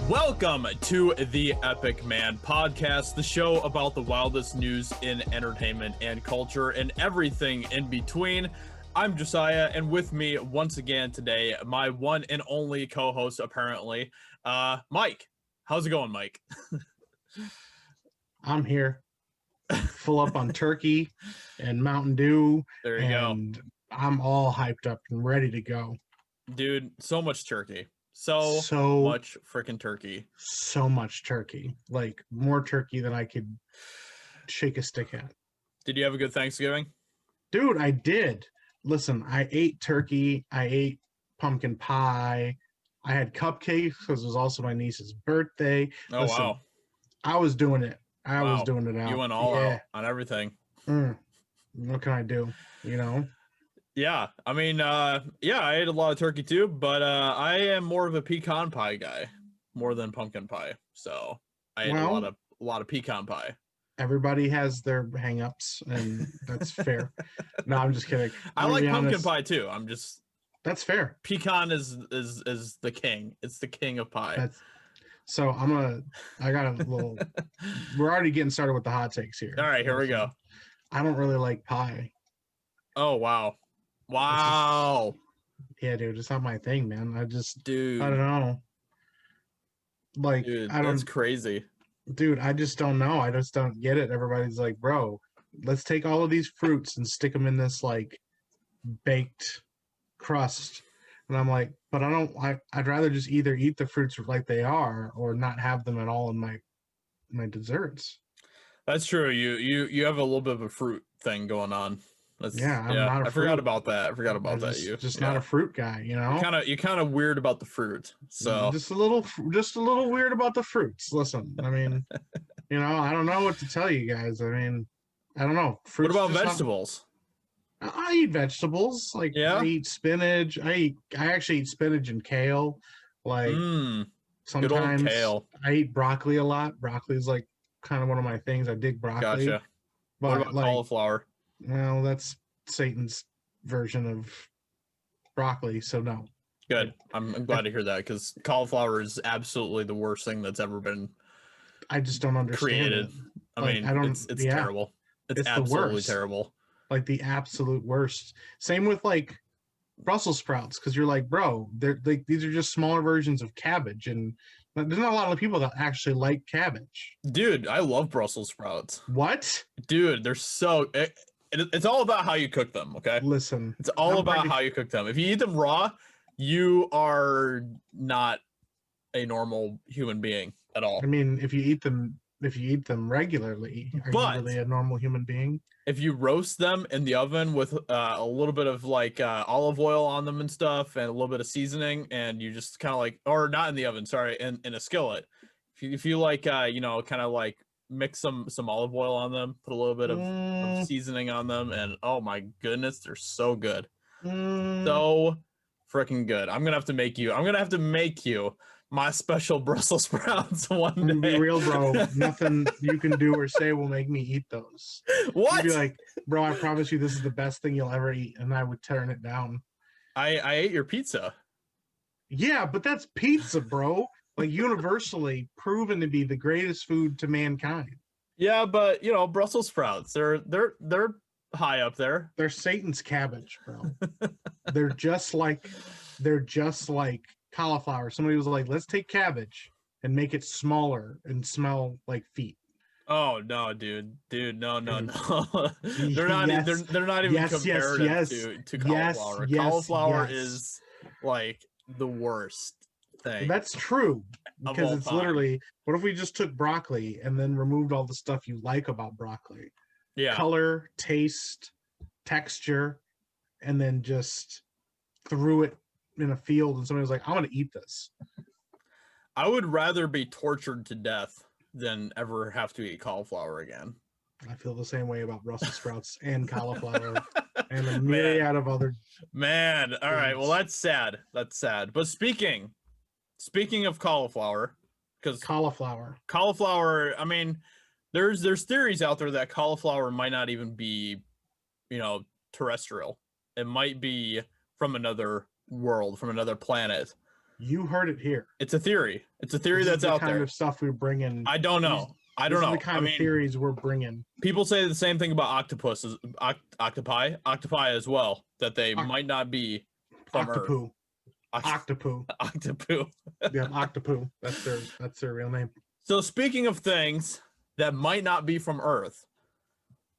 Welcome to the Epic Man Podcast, the show about the wildest news in entertainment and culture and everything in between. I'm Josiah, and with me once again today, my one and only co-host, apparently, Mike. How's it going, Mike? I'm here, full up on turkey and Mountain Dew. There you go. I'm all hyped up and ready to go. Dude, so much turkey. So much freaking turkey. So much turkey. Like, more turkey than I could shake a stick at. Did you have a good Thanksgiving? Dude, I did. Listen, I ate turkey. I ate pumpkin pie. I had cupcakes because it was also my niece's birthday. Oh, Listen, wow. I was doing it. I was doing it out. You went all out on everything. What can I do? You know? Yeah, I mean, I ate a lot of turkey too, but I am more of a pecan pie guy, more than pumpkin pie. So I ate a lot of pecan pie. Everybody has their hang-ups, and that's fair. No, I'm just kidding. I like pumpkin pie too. That's fair. Pecan is the king. It's the king of pie. I got a little. We're already getting started with the hot takes here. All right, here we go. I don't really like pie. Oh, wow. Wow. Yeah, dude, it's not my thing, man. I don't know. Like, dude, that's crazy. Dude, I just don't know. I just don't get it. Everybody's like, bro, let's take all of these fruits and stick them in this, like, baked crust. And I'm like, but I'd rather just either eat the fruits like they are or not have them at all in my desserts. That's true. You have a little bit of a fruit thing going on. I forgot about that. You just not a fruit guy, you know. You're kind of weird about the fruit. So just a little weird about the fruits. Listen, I mean, you know, I don't know what to tell you guys. I mean, I don't know. What about vegetables? I eat vegetables. Like, I eat spinach. I actually eat spinach and kale. Like, sometimes good old kale. I eat broccoli a lot. Broccoli is like kind of one of my things. I dig broccoli. Gotcha. But what about cauliflower? Well, that's Satan's version of broccoli, so no. Good. I'm glad to hear that, because cauliflower is absolutely the worst thing that's ever been. I just don't understand created. It. I mean, it's terrible. It's absolutely terrible. Like the absolute worst. Same with like Brussels sprouts, because you're like, bro, they're like, these are just smaller versions of cabbage, and there's not a lot of people that actually like cabbage. Dude, I love Brussels sprouts. What? Dude, they're so. It's all about how you cook them, okay? Listen. It's all about how you cook them. If you eat them raw, you are not a normal human being at all. I mean, if you eat them regularly, are you really a normal human being? If you roast them in the oven with a little bit of like olive oil on them and stuff, and a little bit of seasoning, and you just kind of like, or not in the oven, sorry, in a skillet. If you like, kind of like mix some olive oil on them, put a little bit of seasoning on them, and oh my goodness, they're so good. So freaking good. I'm gonna have to make you my special Brussels sprouts one day. Be real, bro. Nothing you can do or say will make me eat those. What? You'd be like, bro, I promise you this is the best thing you'll ever eat, and I would turn it down. I ate your pizza. Yeah, but that's pizza, bro. Like, universally proven to be the greatest food to mankind. Yeah, but Brussels sprouts, they're high up there. They're Satan's cabbage, bro. they're just like cauliflower. Somebody was like, let's take cabbage and make it smaller and smell like feet. Oh no, dude, no. They're not even comparative to cauliflower. Cauliflower is like the worst thing. That's true, because it's literally, what if we just took broccoli and then removed all the stuff you like about broccoli? Yeah. Color, taste, texture, and then just threw it in a field and somebody was like, I'm going to eat this. I would rather be tortured to death than ever have to eat cauliflower again. I feel the same way about Brussels sprouts and cauliflower and a myriad of other. Man, all right. Well, that's sad. But speaking of cauliflower, because cauliflower, I mean, there's theories out there that cauliflower might not even be, terrestrial. It might be from another world, from another planet. You heard it here. It's a theory. It's a theory that's out there. Kind of stuff we bring in. I don't know. I don't know. The kind of theories we're bringing. People say the same thing about octopi as well, that they might not be from Earth. Octopoo. Yeah, Octopoo. That's their real name. So speaking of things that might not be from Earth,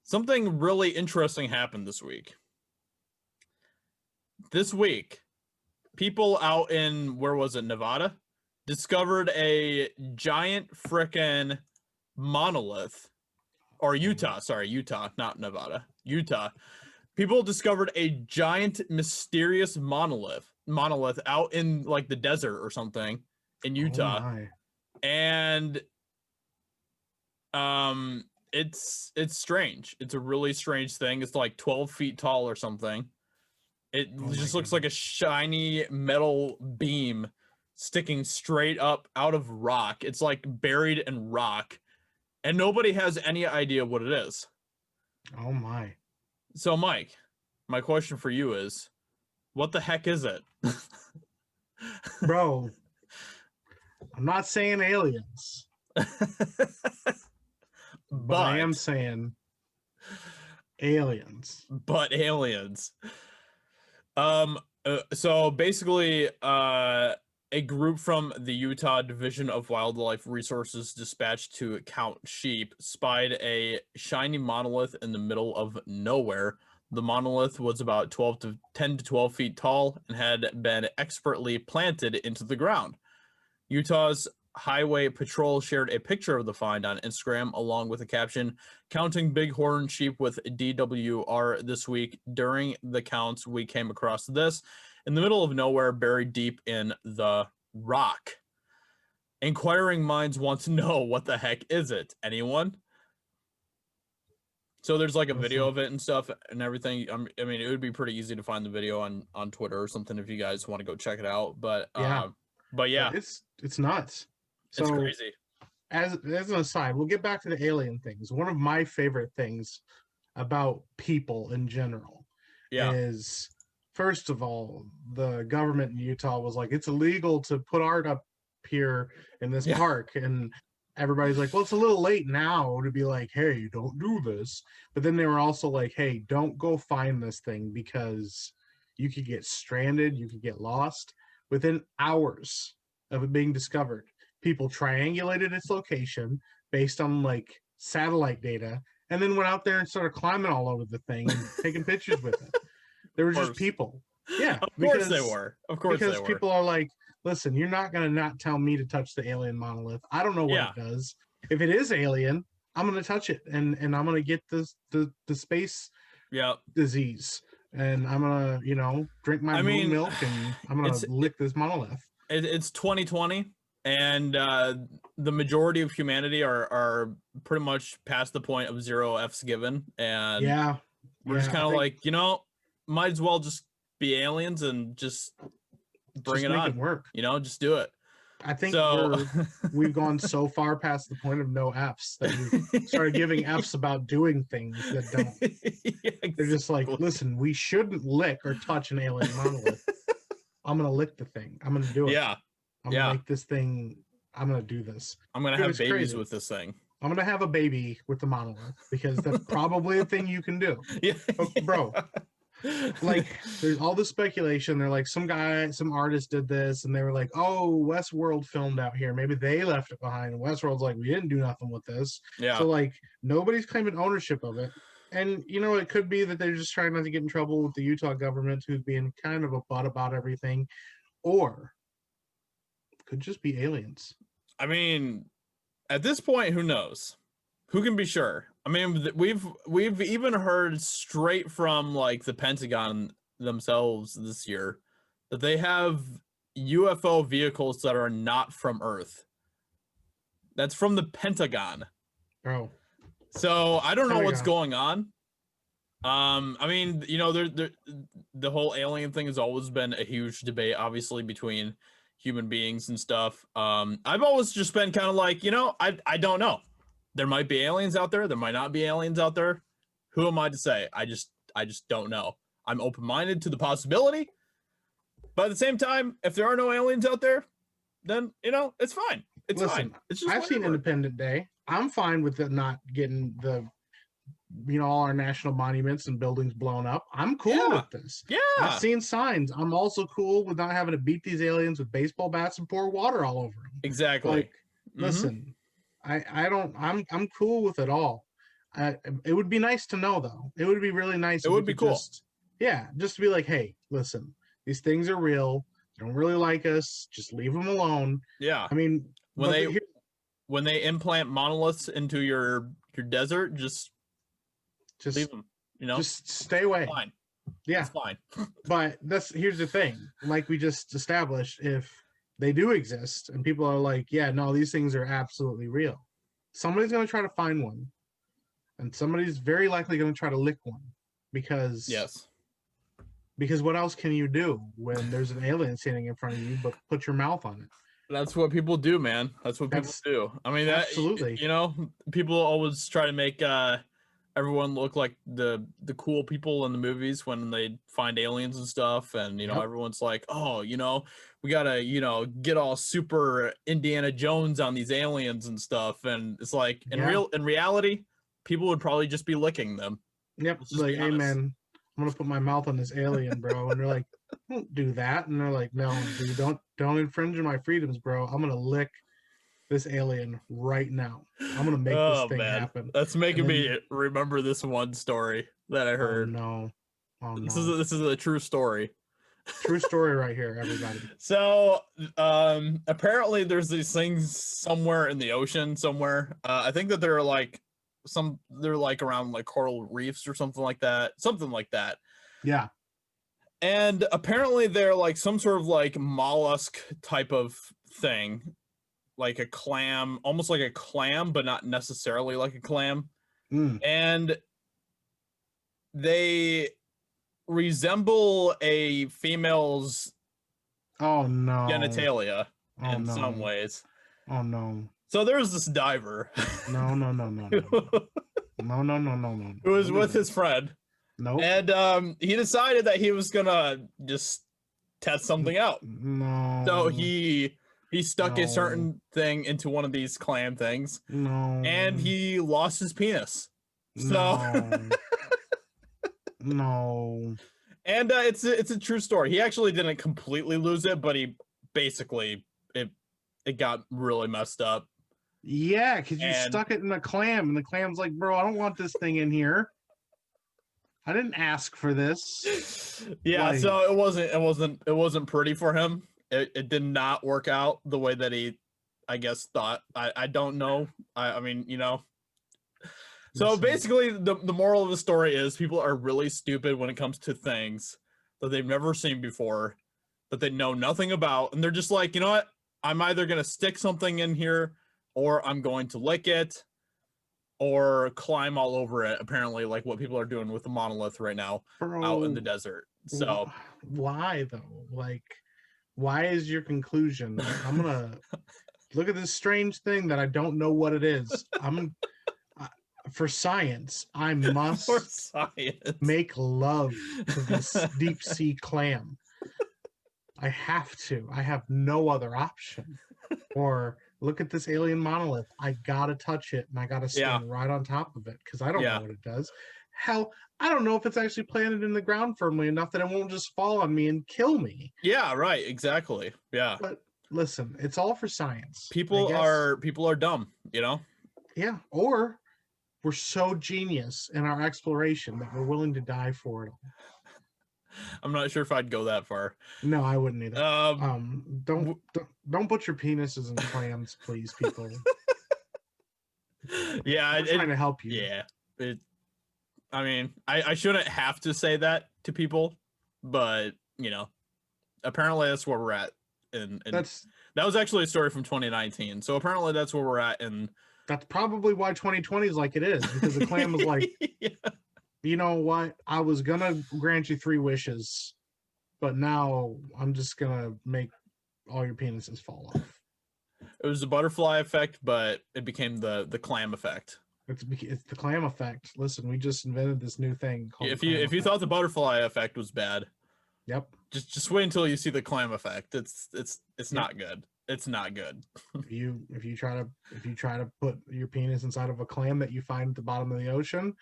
something really interesting happened this week. This week, people out in, where was it, Nevada, discovered a giant frickin' monolith, or Utah, not Nevada, Utah. People discovered a giant mysterious monolith out in like the desert or something in Utah. And it's strange. It's a really strange thing. It's like 12 feet tall or something. It just looks like a shiny metal beam sticking straight up out of rock. It's like buried in rock, and nobody has any idea what it is. Oh my. So Mike, my question for you is, what the heck is it? Bro, I'm not saying aliens. But I am saying aliens. But aliens. So basically, a group from the Utah Division of Wildlife Resources dispatched to count sheep spied a shiny monolith in the middle of nowhere. The monolith was about 10 to 12 feet tall and had been expertly planted into the ground. Utah's Highway Patrol shared a picture of the find on Instagram along with a caption, "Counting bighorn sheep with DWR this week. During the counts, we came across this in the middle of nowhere, buried deep in the rock. Inquiring minds want to know, what the heck is it? Anyone?" So there's like a video of it and stuff and everything. I mean, it would be pretty easy to find the video on Twitter or something if you guys want to go check it out. But yeah, it's nuts. So, it's crazy. As an aside, we'll get back to the alien things. One of my favorite things about people in general is, first of all, the government in Utah was like, it's illegal to put art up here in this park. And everybody's like, well, it's a little late now to be like, hey, don't do this. But then they were also like, hey, don't go find this thing because you could get stranded, you could get lost. Within hours of it being discovered, people triangulated its location based on like satellite data and then went out there and started climbing all over the thing and taking pictures with it. They were just people. Yeah. Of course they were. Because people are like, listen, you're not going to not tell me to touch the alien monolith. I don't know what it does. If it is alien, I'm going to touch it and I'm going to get the space disease. And I'm going to, drink my moon milk and I'm going to lick this monolith. It's 2020. And the majority of humanity are pretty much past the point of 0 F's given. And we're just kind of like, might as well just be aliens and just bring it on. It work. Just do it. I think we've gone so far past the point of no F's that we started giving F's about doing things that don't. Exactly. They're just like, listen, we shouldn't lick or touch an alien monolith. I'm going to lick the thing. I'm going to do it. Yeah. I'm gonna make this thing. I'm gonna do this. I'm gonna have babies with this thing. I'm gonna have a baby with the monolith because that's probably a thing you can do. Yeah, bro. Like, there's all this speculation. They're like, some artist did this, and they were like, oh, Westworld filmed out here. Maybe they left it behind. And Westworld's like, we didn't do nothing with this. Yeah. So like, nobody's claiming ownership of it. And it could be that they're just trying not to get in trouble with the Utah government, who's being kind of a butt about everything, or could just be aliens. I mean, at this point, who knows? Who can be sure? I mean, we've even heard straight from like the Pentagon themselves this year that they have UFO vehicles that are not from Earth. That's from the Pentagon. Oh. So I don't know what's going on. I mean, the whole alien thing has always been a huge debate, obviously, between human beings and stuff. I've always just been kind of like, I don't know. There might be aliens out there. There might not be aliens out there. Who am I to say? I just don't know. I'm open-minded to the possibility, But at the same time, if there are no aliens out there, then it's fine. It's Listen, fine. It's just I've seen Independence Day. I'm fine with it not getting all our national monuments and buildings blown up. I'm cool with this. Yeah. I've seen signs. I'm also cool with not having to beat these aliens with baseball bats and pour water all over them. Exactly. Like, listen, I'm cool with it all. It would be nice to know, though. It would be really nice. It would be cool. Just to be like, hey, listen, these things are real. They don't really like us. Just leave them alone. Yeah. I mean, when they implant monoliths into your desert, just leave them. Just stay away. It's fine. Yeah, it's fine. But here's the thing. Like we just established, if they do exist and people are like, yeah, no, these things are absolutely real, somebody's going to try to find one, and somebody's very likely going to try to lick one, because what else can you do when there's an alien standing in front of you but put your mouth on it? That's what people do, man. That's what people do. I mean, absolutely. People always try to make everyone look like the cool people in the movies when they find aliens and stuff, and everyone's like, oh, we gotta get all super Indiana Jones on these aliens and stuff, and it's like in reality, people would probably just be licking them. Yep. Like, hey man, I'm gonna put my mouth on this alien, bro. And they're like, don't do that. And they're like, no, dude, don't infringe on my freedoms, bro. I'm gonna lick this alien right now. I'm gonna make this thing happen. That's making me remember this one story that I heard. Oh no. This is a true story. True story right here, everybody. So apparently there's these things somewhere in the ocean somewhere. I think that they're like around like coral reefs or something like that. Yeah. And apparently they're like some sort of like mollusk type of thing, like a clam, almost like a clam, but not necessarily like a clam. And they resemble a female's genitalia in some ways. Oh no. So there's this diver. No. Who was with his friend. No. And he decided that he was gonna just test something out. No. So he stuck a certain thing into one of these clam things. No. And he lost his penis. So no. And it's a true story. He actually didn't completely lose it, but he basically it got really messed up. Yeah, because you stuck it in a clam, and the clam's like, bro, I don't want this thing in here. I didn't ask for this. Yeah, like, so it wasn't pretty for him. It did not work out the way that he, I guess, thought. I don't know. I mean, So basically, the moral of the story is people are really stupid when it comes to things that they've never seen before, that they know nothing about, and they're just like, you know what? I'm either gonna stick something in here, or I'm going to lick it, or climb all over it. Apparently, like what people are doing with the monolith right now out in the desert. So why though? Like, why is your conclusion? I'm gonna look at this strange thing that I don't know what it is. For science, I must make love to this deep sea clam. I have to. I have no other option. Or look at this alien monolith. I gotta touch it, and I gotta stand right on top of it because I don't know what it does. Hell, I don't know if it's actually planted in the ground firmly enough that it won't just fall on me and kill me. Yeah, right. Exactly. Yeah. But listen, it's all for science. People are dumb, Yeah. Or we're so genius in our exploration that we're willing to die for it. I'm not sure if I'd go that far. No, I wouldn't either. Don't put your penises in clams, please, people. Yeah, I'm trying to help you. Yeah, I mean, I shouldn't have to say that to people, but apparently that's where we're at. And that was actually a story from 2019. So apparently that's where we're at, and that's probably why 2020 is like it is, because the clam was like, you know what? I was gonna grant you 3 wishes, but now I'm just gonna make all your penises fall off. It was the butterfly effect, but it became the clam effect. It's the clam effect. Listen, we just invented this new thing called if you thought the butterfly effect was bad, yep, Just wait until you see the clam effect. It's Yep. not good. It's not good. If you try to put your penis inside of a clam that you find at the bottom of the ocean,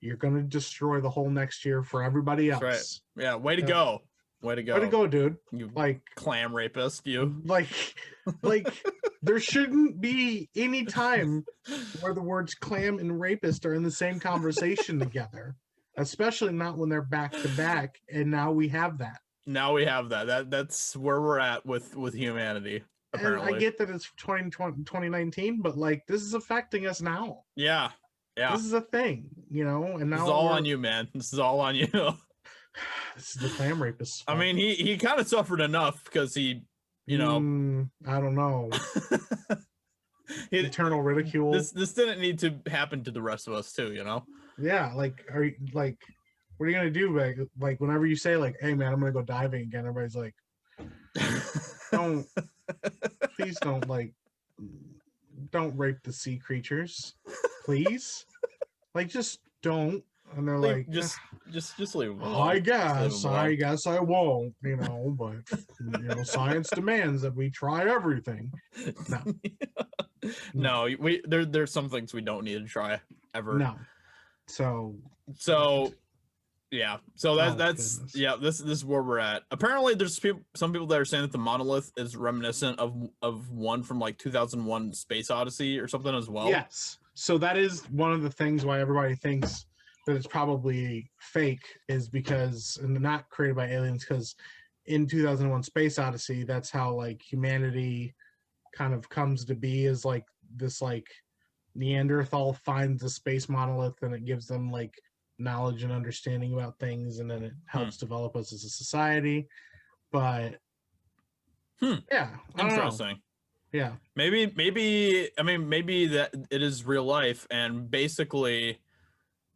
you're gonna destroy the whole next year for everybody else. That's right. Yeah, way to Yep. go. Way to go. Way to go, dude. You Like clam rapist, you. like there shouldn't be any time where the words clam and rapist are in the same conversation together, especially not when they're back to back. And now we have that. Now we have that. That's where we're at with humanity. Apparently. And I get that it's 2019, but like this is affecting us now. Yeah. Yeah. This is a thing, you know. And now this is all on you, man. This is all on you. This is the clam rapist. I mean, he kind of suffered enough because he, you know, I don't know. Eternal ridicule. This didn't need to happen to the rest of us too, you know. Yeah, like, are you like, what are you gonna do? Like whenever you say like, "Hey man, I'm gonna go diving again," everybody's like, "Don't, please don't don't rape the sea creatures, please. Like, just don't." And they're like, just leave them alone. I guess I won't, you know, but you know, science demands that we try everything. No, there's some things we don't need to try ever. No. So yeah. So that's yeah, this is where we're at. Apparently there's some people that are saying that the monolith is reminiscent of one from like 2001 Space Odyssey or something as well. Yes. So that is one of the things why everybody thinks that it's probably fake, is because, and not created by aliens, because in 2001 Space Odyssey, that's how like humanity kind of comes to be, is like this like Neanderthal finds a space monolith and it gives them like knowledge and understanding about things, and then it helps develop us as a society. But yeah, interesting. Yeah, maybe that it is real life, and basically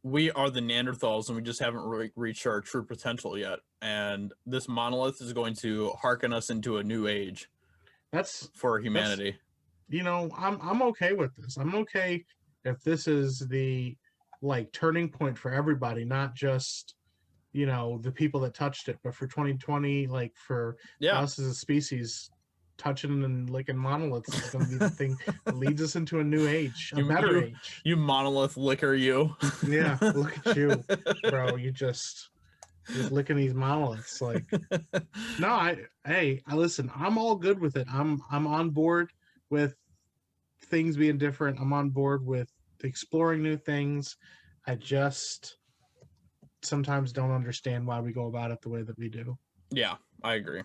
we are the Neanderthals and we just haven't really reached our true potential yet, and this monolith is going to hearken us into a new age. That's for humanity. You know, I'm okay with this. I'm okay if this is the like turning point for everybody, not just, you know, the people that touched it, but for 2020, like for us as a species, touching and licking monoliths is going to be the thing that leads us into a new age, a better age. You monolith licker, you. Yeah, look at you, bro. You just licking these monoliths. Like, no, I listen. I'm all good with it. I'm on board with things being different. I'm on board with exploring new things. I just sometimes don't understand why we go about it the way that we do. Yeah, I agree.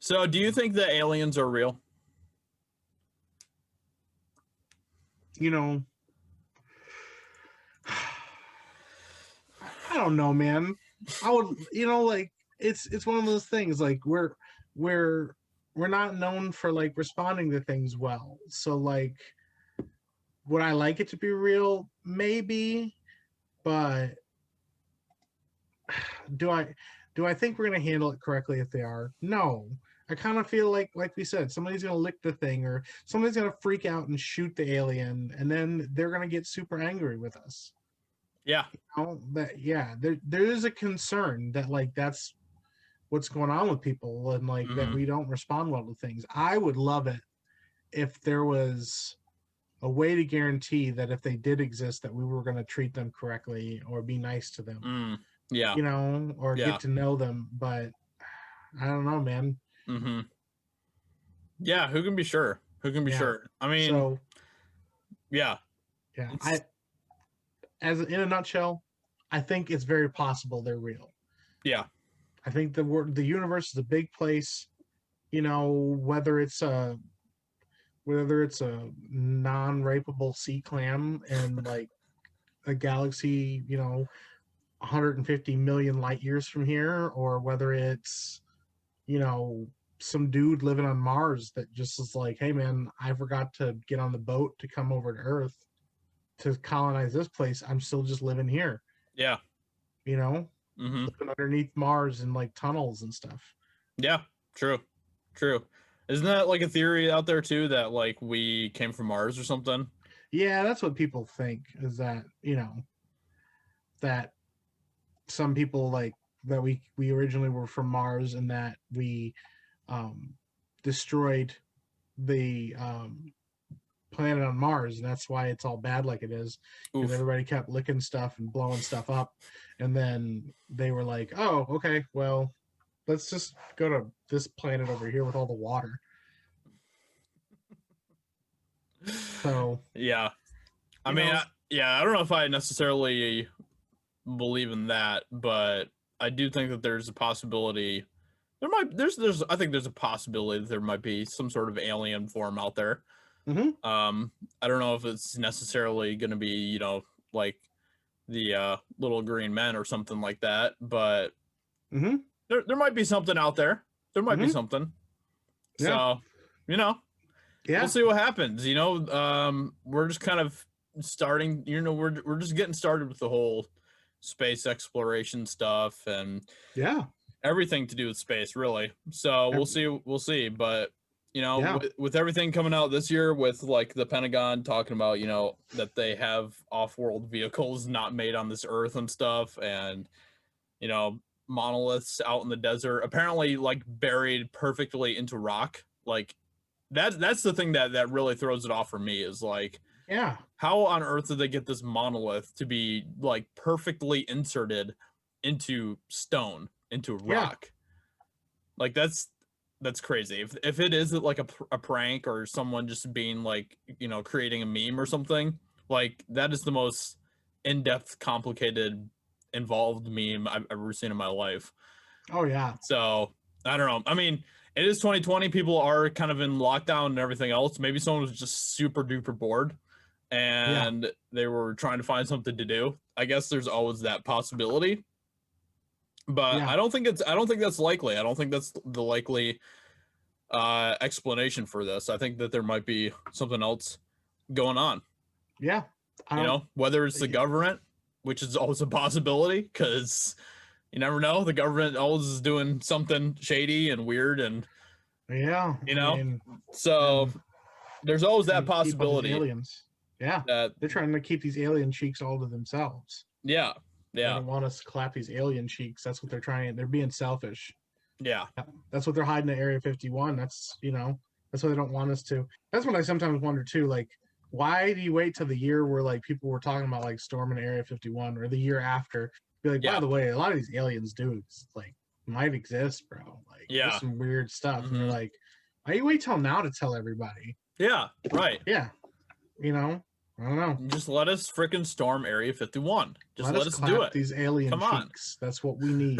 So do you think the aliens are real? You know, I don't know, man. I would, you know, like it's one of those things, like we're not known for like responding to things well. So like, would I like it to be real? Maybe, but do I think we're going to handle it correctly if they are? No. I kind of feel like we said, somebody's going to lick the thing, or somebody's going to freak out and shoot the alien, and then they're going to get super angry with us. Yeah. You know, there is a concern that like that's what's going on with people, and like that we don't respond well to things. I would love it if there was a way to guarantee that if they did exist, that we were going to treat them correctly or be nice to them. Yeah. You know, or get to know them. But I don't know, man. Yeah, who can be sure? Sure? I mean, so, yeah. In a nutshell, I think it's very possible they're real. Yeah. I think the universe is a big place. You know, whether it's a non-rapeable sea clam and like a galaxy, you know, 150 million light years from here, or whether it's, you know, some dude living on Mars that just is like, hey man, I forgot to get on the boat to come over to Earth to colonize this place. I'm still just living here. Yeah. You know, living underneath Mars in like tunnels and stuff. Yeah, true. Isn't that like a theory out there too, that like we came from Mars or something? Yeah, that's what people think, is that, you know, that some people like that we originally were from Mars, and that we destroyed the planet on Mars, and that's why it's all bad like it is, because Oof. everybody kept licking stuff and blowing stuff up, and then they were like, "Oh, okay, well, let's just go to this planet over here with all the water." So Yeah. I you mean, know, I don't know if I necessarily believe in that, but I do think that there's a possibility. I think there's a possibility that there might be some sort of alien form out there. mhm, I don't know if it's necessarily going to be, like the little green men or something like that, but mhm, there might be something out there. There might be mhm, something. yeah, So, we'll yeah, see what happens. We're just kind of starting, we're just getting started with the whole space exploration stuff and yeah, everything to do with space, really. So we'll see. But yeah, with everything coming out this year, with like the Pentagon talking about that they have off-world vehicles not made on this Earth and stuff, and you know monoliths out in the desert, apparently like buried perfectly into rock, like that's the thing that really throws it off for me, is like, yeah, how on earth did they get this monolith to be like perfectly inserted into stone, into yeah, rock? Like that's crazy. If it is like a prank or someone just being like, creating a meme or something, like that is the most in-depth, complicated, involved meme I've ever seen in my life. oh yeah, So I don't know. I mean, it is 2020. People are kind of in lockdown and everything else. Maybe someone was just super duper bored yeah, and they were trying to find something to do. I guess there's always that possibility, but yeah, I don't think that's likely. I don't think that's the likely explanation for this. I think that there might be something else going on. yeah. I don't. Whether it's the government, which is always a possibility, because you never know. The government always is doing something shady and weird, and Yeah, I mean, so and there's always trying that to keep all these possibility aliens. Yeah, that they're trying to keep these alien cheeks all to themselves. yeah, They yeah, don't want us to clap these alien cheeks. That's what they're trying. They're being selfish. yeah, That's what they're hiding at Area 51. That's why they don't want us to. That's what I sometimes wonder too. Like, why do you wait till the year where like people were talking about like storming Area 51, or the year after? Be like, by yeah, the way, a lot of these aliens do like might exist, bro. Like, there's yeah, some weird stuff, and they're hmm like, why you wait till now to tell everybody? yeah, right. Yeah, I don't know. Just let us freaking storm Area 51. Just Let let us us do clap it. these alien Come on. cheeks. That's what we need.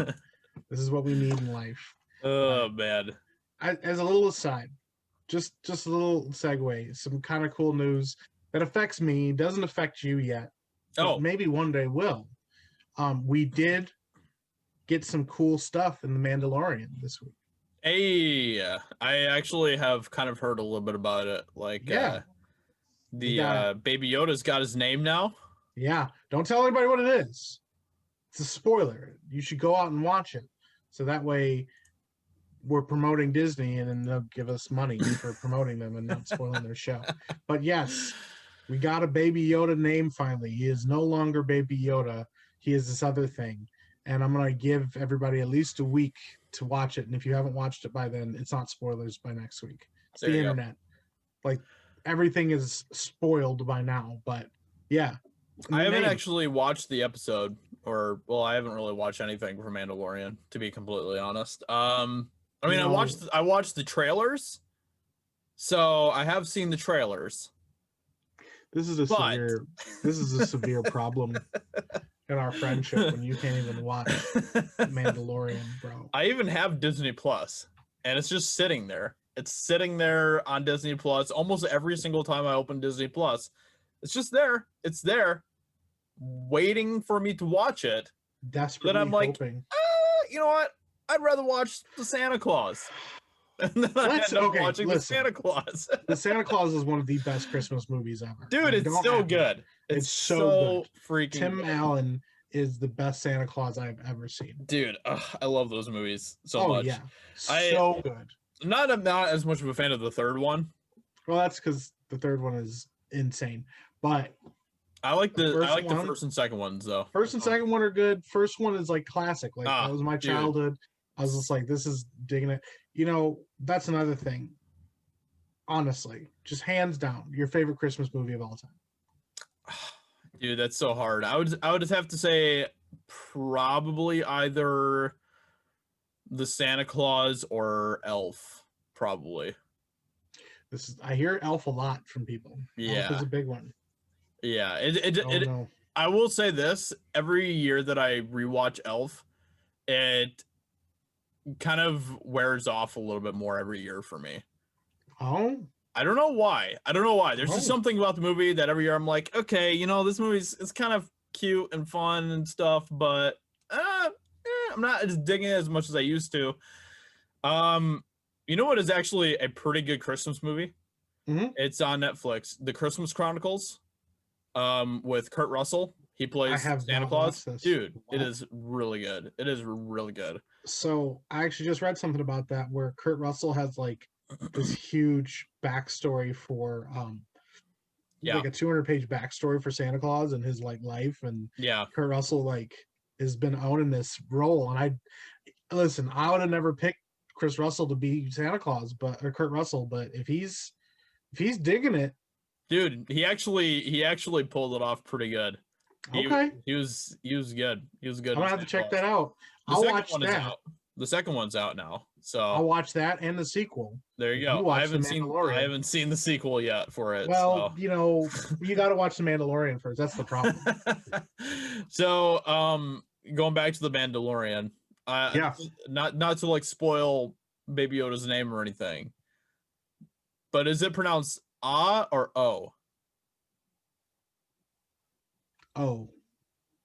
This is what we need in life. Oh man. As a little aside, just a little segue, some kind of cool news that affects me, doesn't affect you yet, but Oh, maybe one day will. We did get some cool stuff in The Mandalorian this week. hey, I actually have kind of heard a little bit about it. Like, Yeah, we the got Baby Yoda's got his name now. yeah. Don't tell anybody what it is. It's a spoiler. You should go out and watch it, so that way we're promoting Disney, and then they'll give us money for promoting them and not spoiling their show. But yes, we got a Baby Yoda name finally. He is no longer Baby Yoda. He is this other thing. And I'm going to give everybody at least a week to watch it. And if you haven't watched it by then, it's not spoilers by next week. It's There the you go. internet. Like, everything is spoiled by now. But yeah. I haven't Name. actually watched the episode, or well, I haven't really watched anything from Mandalorian, to be completely honest. I mean, I watched the trailers, so I have seen the trailers. This is a But severe problem in our friendship when you can't even watch Mandalorian, bro. I even have Disney Plus, and it's just sitting there. It's sitting there on Disney Plus almost every single time I open Disney Plus. It's just there. It's there, waiting for me to watch it. Desperately Then I'm like, hoping. you know what? I'd rather watch the Santa Claus. And then I end up watching the Santa Claus. The Santa Claus is one of the best Christmas movies ever. Dude, Like, it's so good. It's so good. freaking Tim good. Allen is the best Santa Claus I've ever seen. Dude, I love those movies so much. Yeah, so good. I'm not as much of a fan of the third one. Well, that's because the third one is insane. But I like The the first the one, first and second ones though. first and second one are good. First one is like classic. Like that Ah, was my dude. childhood. I was just like, this is digging it. You know, that's another thing. Honestly, just hands down, your favorite Christmas movie of all time. Dude, that's so hard. I would just have to say probably either the Santa Claus or Elf. Probably. I hear Elf a lot from people. Elf is Yeah. a big one. Yeah. Oh no. I will say this, every year that I rewatch Elf, it kind of wears off a little bit more every year for me. Oh. I don't know why. There's just Oh. something about the movie that every year I'm like, okay, this movie's it's kind of cute and fun and stuff, but I'm not as digging it as much as I used to. You know what is actually a pretty good Christmas movie? Mm-hmm. It's on Netflix, The Christmas Chronicles, with Kurt Russell. He I plays have Santa not Claus. watched this. Dude, it What? is really good. It is really good. So I actually just read something about that where Kurt Russell has like this huge backstory for Yeah. like a 200-page backstory for Santa Claus and his like life, and Yeah. Kurt Russell like has been owning this role. And I would have never picked Chris Russell to be Santa Claus, or Kurt Russell, but if he's digging it, Dude, he actually pulled it off pretty good. okay, He was good. He was good. I'm gonna have to check that out. I'll watch that. The second one's out now. So I'll watch that and the sequel. there you go. You watch I haven't The Mandalorian. I haven't seen the sequel yet for it. Well, so. You got to watch The Mandalorian first. That's the problem. So, going back to the Mandalorian, Yeah. not to like spoil Baby Yoda's name or anything, but is it pronounced Ah or O? Oh.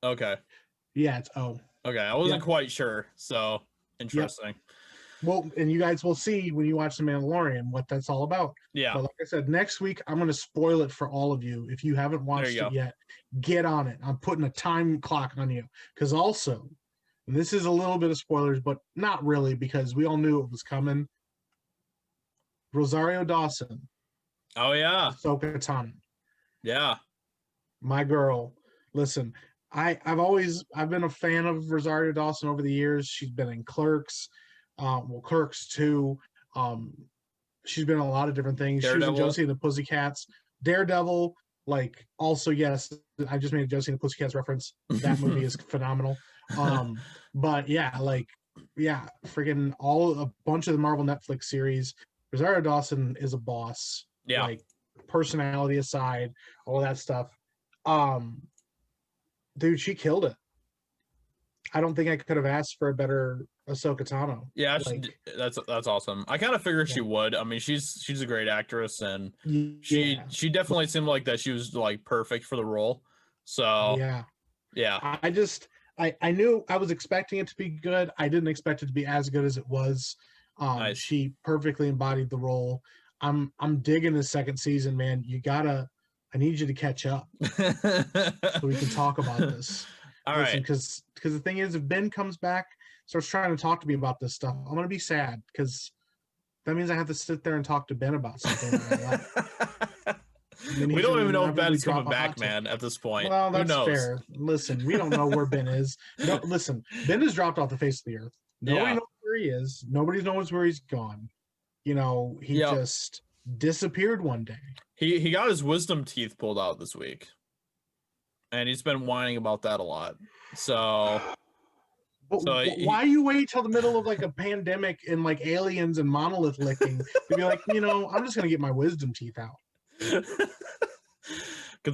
Okay. Yeah, it's O. Okay, I wasn't quite sure. So interesting. Well, and you guys will see when you watch The Mandalorian what that's all about. Yeah. But like I said, next week I'm going to spoil it for all of you. If you haven't watched it yet, get on it. I'm putting a time clock on you. Because also, and this is a little bit of spoilers, but not really because we all knew it was coming. Rosario Dawson. Oh, yeah. Ahsoka Tano. Yeah. My girl. Listen, I've been a fan of Rosario Dawson over the years. She's been in Clerks. Clerks 2. She's been in a lot of different things. Daredevil. She was in Josie and the Pussycats. Daredevil, like, also, yes, I just made a Josie and the Pussycats reference. That movie is phenomenal. But yeah, freaking a bunch of the Marvel Netflix series. Rosario Dawson is a boss. Yeah. Like, personality aside, all that stuff. Dude, she killed it. I don't think I could have asked for a better Ahsoka Tano. Yeah, that's awesome. I kind of figured she would. I mean, she's a great actress, and she definitely seemed like that she was like perfect for the role. So yeah. I knew I was expecting it to be good. I didn't expect it to be as good as it was. Nice. She perfectly embodied the role. I'm digging the second season, man. I need you to catch up so we can talk about this. All right. Because the thing is, if Ben comes back, starts trying to talk to me about this stuff, I'm gonna be sad because that means I have to sit there and talk to Ben about something. We don't even know if Ben's coming back, man, at this point. Well, that's fair. Listen, we don't know where Ben is. No, listen, Ben has dropped off the face of the earth. Nobody knows where he is. Nobody knows where he's gone. He just disappeared one day. He got his wisdom teeth pulled out this week. And he's been whining about that a lot. So why you wait till the middle of like a pandemic and like aliens and monolith licking to be like, I'm just gonna get my wisdom teeth out? Because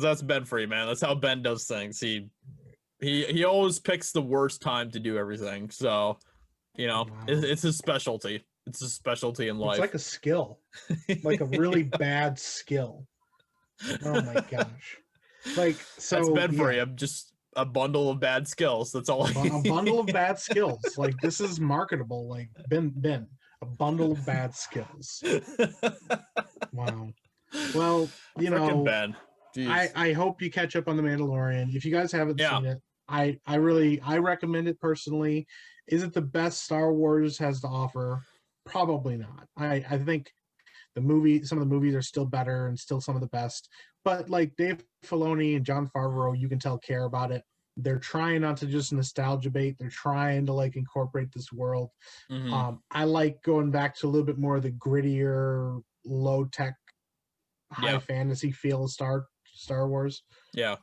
that's Ben for you, man. That's how Ben does things. He always picks the worst time to do everything. So, Wow. it's his specialty. It's a specialty in life. It's like a skill, like a really bad skill. Oh my gosh. Like, so that's Ben for you. Just a bundle of bad skills. That's all. A bundle of bad skills. Like, this is marketable. Like Ben, a bundle of bad skills. Wow. Well, Ben. I hope you catch up on The Mandalorian. If you guys haven't seen it, I recommend it personally. Is it the best Star Wars has to offer? Probably not. I think some of the movies are still better and still some of the best. But like Dave Filoni and Jon Favreau, you can tell care about it. They're trying not to just nostalgia bait. They're trying to like incorporate this world. Mhm. I like going back to a little bit more of the grittier, low tech, high Yeah. fantasy feel of Star Wars. Yeah.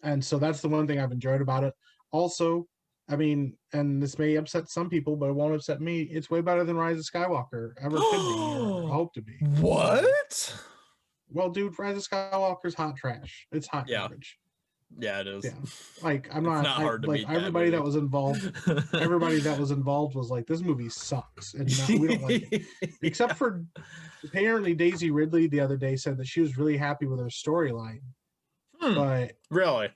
And so that's the one thing I've enjoyed about it. Also, I mean, and this may upset some people, but it won't upset me. It's way better than Rise of Skywalker ever could be or hope to be. What? Well, dude, Rise of Skywalker's hot trash. It's hot Yeah. garbage. Yeah, it is. Yeah, like I'm It's not. not hard to like beat that everybody that movie. was involved. Everybody that was involved was like, this movie sucks, and we don't like it. Except for apparently Daisy Ridley the other day said that she was really happy with her storyline. But really?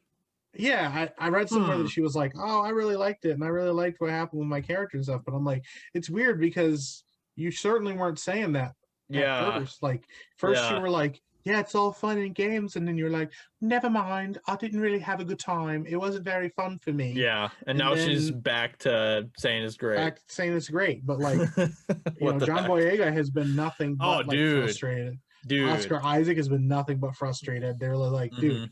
yeah, I read somewhere that she was like, oh, I really liked it, and I really liked what happened with my character and stuff. But I'm like, it's weird because you certainly weren't saying that at first. Like first you were like, yeah, it's all fun and games, and then you're like, never mind, I didn't really have a good time. It wasn't very fun for me. Yeah, and now she's back to saying it's great. Back to saying it's great, but like, John heck? Boyega has been nothing but frustrated. Dude, Oscar Isaac has been nothing but frustrated. They're like, dude,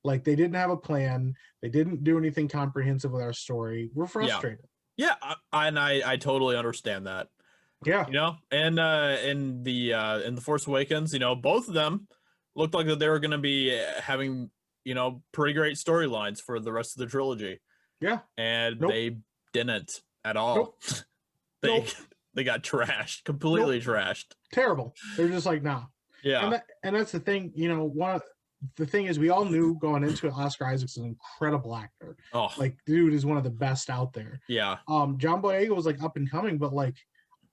like they didn't have a plan. They didn't do anything comprehensive with our story. We're frustrated. Yeah, and I totally understand that. Yeah, and in the Force Awakens, both of them looked like that they were going to be having pretty great storylines for the rest of the trilogy. Yeah, and they didn't at all. Nope. They got trashed, completely trashed. Terrible. They're just like, nah. Yeah, and that's the thing. The thing is, we all knew going into it, Oscar Isaac's an incredible actor. Oh, like dude is one of the best out there. Yeah. John Boyega was like up and coming, but like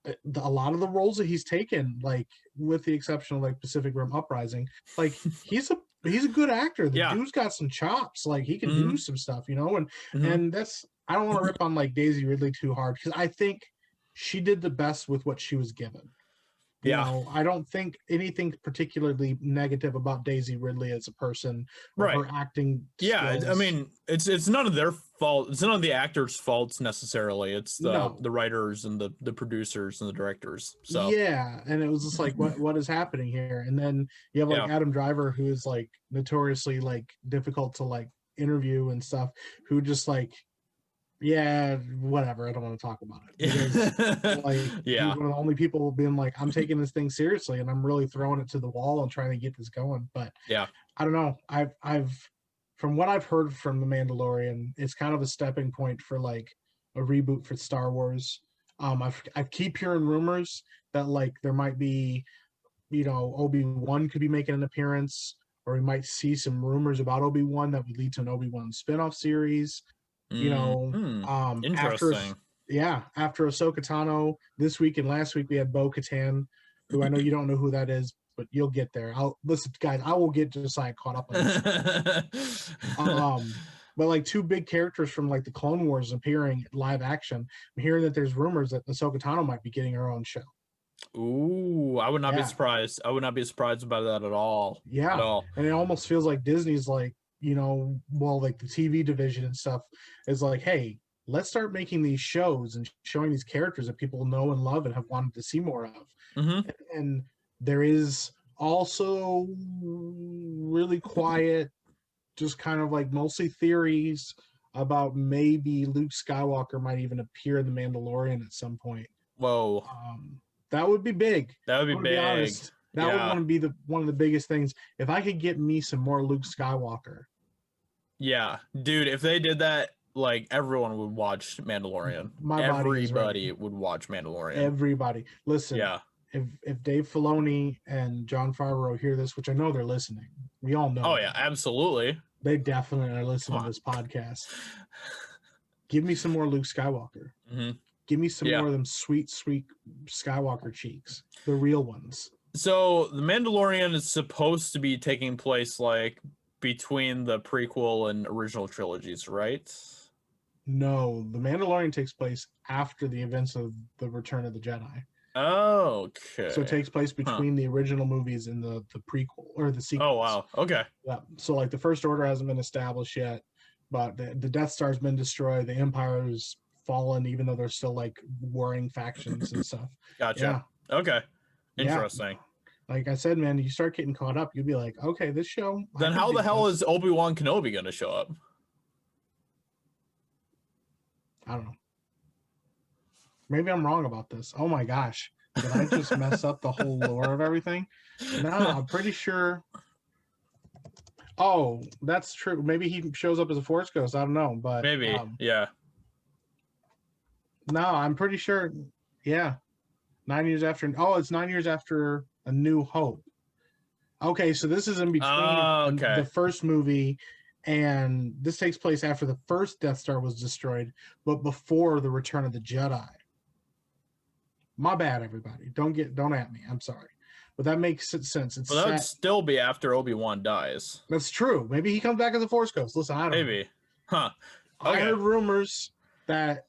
a lot of the roles that he's taken, like with the exception of like Pacific Rim Uprising, like he's a good actor. The dude's got some chops. Like he can do some stuff, and that's, I don't want to rip on like Daisy Ridley too hard because I think she did the best with what she was given. I don't think anything particularly negative about Daisy Ridley as a person or her acting skills. I mean, it's none of their fault. It's none of the actors' faults necessarily. It's the writers and the producers and the directors. So yeah, and it was just like, what is happening here? And then you have like Adam Driver, who is like notoriously like difficult to like interview and stuff, who just like, yeah, whatever, I don't want to talk about it because he's one of the only people being like, I'm taking this thing seriously and I'm really throwing it to the wall and trying to get this going. But I don't know, I've from what I've heard from The Mandalorian, it's kind of a stepping point for like a reboot for Star Wars. I keep hearing rumors that like there might be, Obi-Wan could be making an appearance, or we might see some rumors about Obi-Wan that would lead to an Obi-Wan spinoff series. Interesting. After Ahsoka Tano this week and last week we had Bo-Katan, who I know you don't know who that is, but you'll get there. Listen, guys, I will get Josiah caught up on this. But like two big characters from like the Clone Wars appearing live action. I'm hearing that there's rumors that Ahsoka Tano might be getting her own show. Ooh, I would not be surprised. I would not be surprised about that at all. Yeah, at all. And it almost feels like Disney's like, like the TV division and stuff is like, hey, let's start making these shows and showing these characters that people know and love and have wanted to see more of. And there is also really quiet, just kind of like mostly theories about maybe Luke Skywalker might even appear in The Mandalorian at some point. Whoa. That would be big. That would be big. Be honest. That would want to be one of the biggest things. If I could get me some more Luke Skywalker. Yeah, dude, if they did that, like everyone would watch Mandalorian. Everybody would watch Mandalorian. Everybody. Listen. Yeah. If Dave Filoni and Jon Favreau hear this, which I know they're listening, we all know. Oh yeah, absolutely. They definitely are listening to this podcast. Give me some more Luke Skywalker. Give me some more of them sweet, sweet Skywalker cheeks, the real ones. So the Mandalorian is supposed to be taking place like between the prequel and original trilogies, right? No, the Mandalorian takes place after the events of the Return of the Jedi. Oh, okay. So it takes place between the original movies and the prequel or the sequel. Oh, wow. Okay. Yeah. So like the First Order hasn't been established yet, but the Death Star's been destroyed. The Empire's fallen, even though there's still like warring factions and stuff. Gotcha. Yeah. Okay. Interesting. Like I said, man, you start getting caught up, you'll be like, okay, this show. Then how the hell is Obi-Wan Kenobi going to show up? I don't know. Maybe I'm wrong about this. Oh my gosh. Did I just mess up the whole lore of everything? No, I'm pretty sure. Oh, that's true. Maybe he shows up as a Force Ghost. I don't know, but maybe, yeah. No, I'm pretty sure. Yeah, 9 years after. Oh, it's 9 years after A New Hope. Okay, so this is in between the first movie, and this takes place after the first Death Star was destroyed, but before the Return of the Jedi. My bad, everybody. Don't at me. I'm sorry, but that makes sense. It's that would still be after Obi-Wan dies. That's true. Maybe he comes back as a Force Ghost. Listen, I don't know. Huh? Okay. I heard rumors that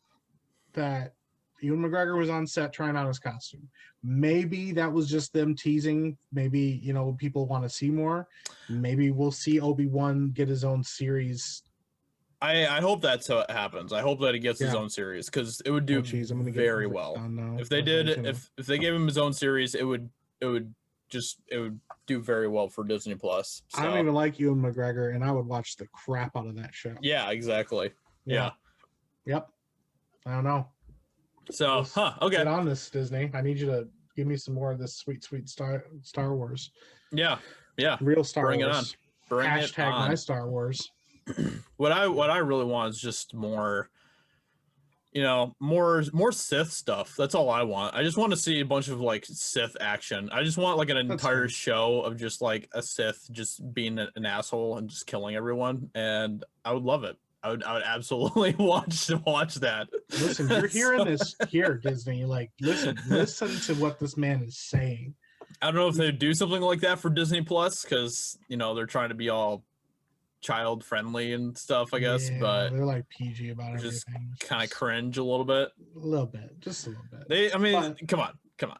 Ewan McGregor was on set trying out his costume. Maybe that was just them teasing. Maybe, people want to see more. Maybe we'll see Obi-Wan get his own series. I hope that's how it happens. I hope that he gets his own series, because it would do very well. If they did, if they gave him his own series, it would do very well for Disney Plus. So. I don't even like Ewan McGregor, and I would watch the crap out of that show. Yeah, exactly. Yeah. Yep. I don't know. So, okay. Get on this, Disney. I need you to give me some more of this sweet Star Wars. Yeah. Real Star Bring Wars. Bring it on. My Star Wars. What I really want is just more, more Sith stuff. That's all I want. I just want to see a bunch of like Sith action. I just want like an entire show of just like a Sith just being an asshole and just killing everyone, and I would love it. I would absolutely watch that. Listen, you're hearing this here, Disney. Like, listen to what this man is saying. I don't know if they do something like that for Disney Plus, because they're trying to be all child friendly and stuff, I guess. Yeah, but they're like PG about everything. Just kind of cringe a little bit. Just a little bit. Come on.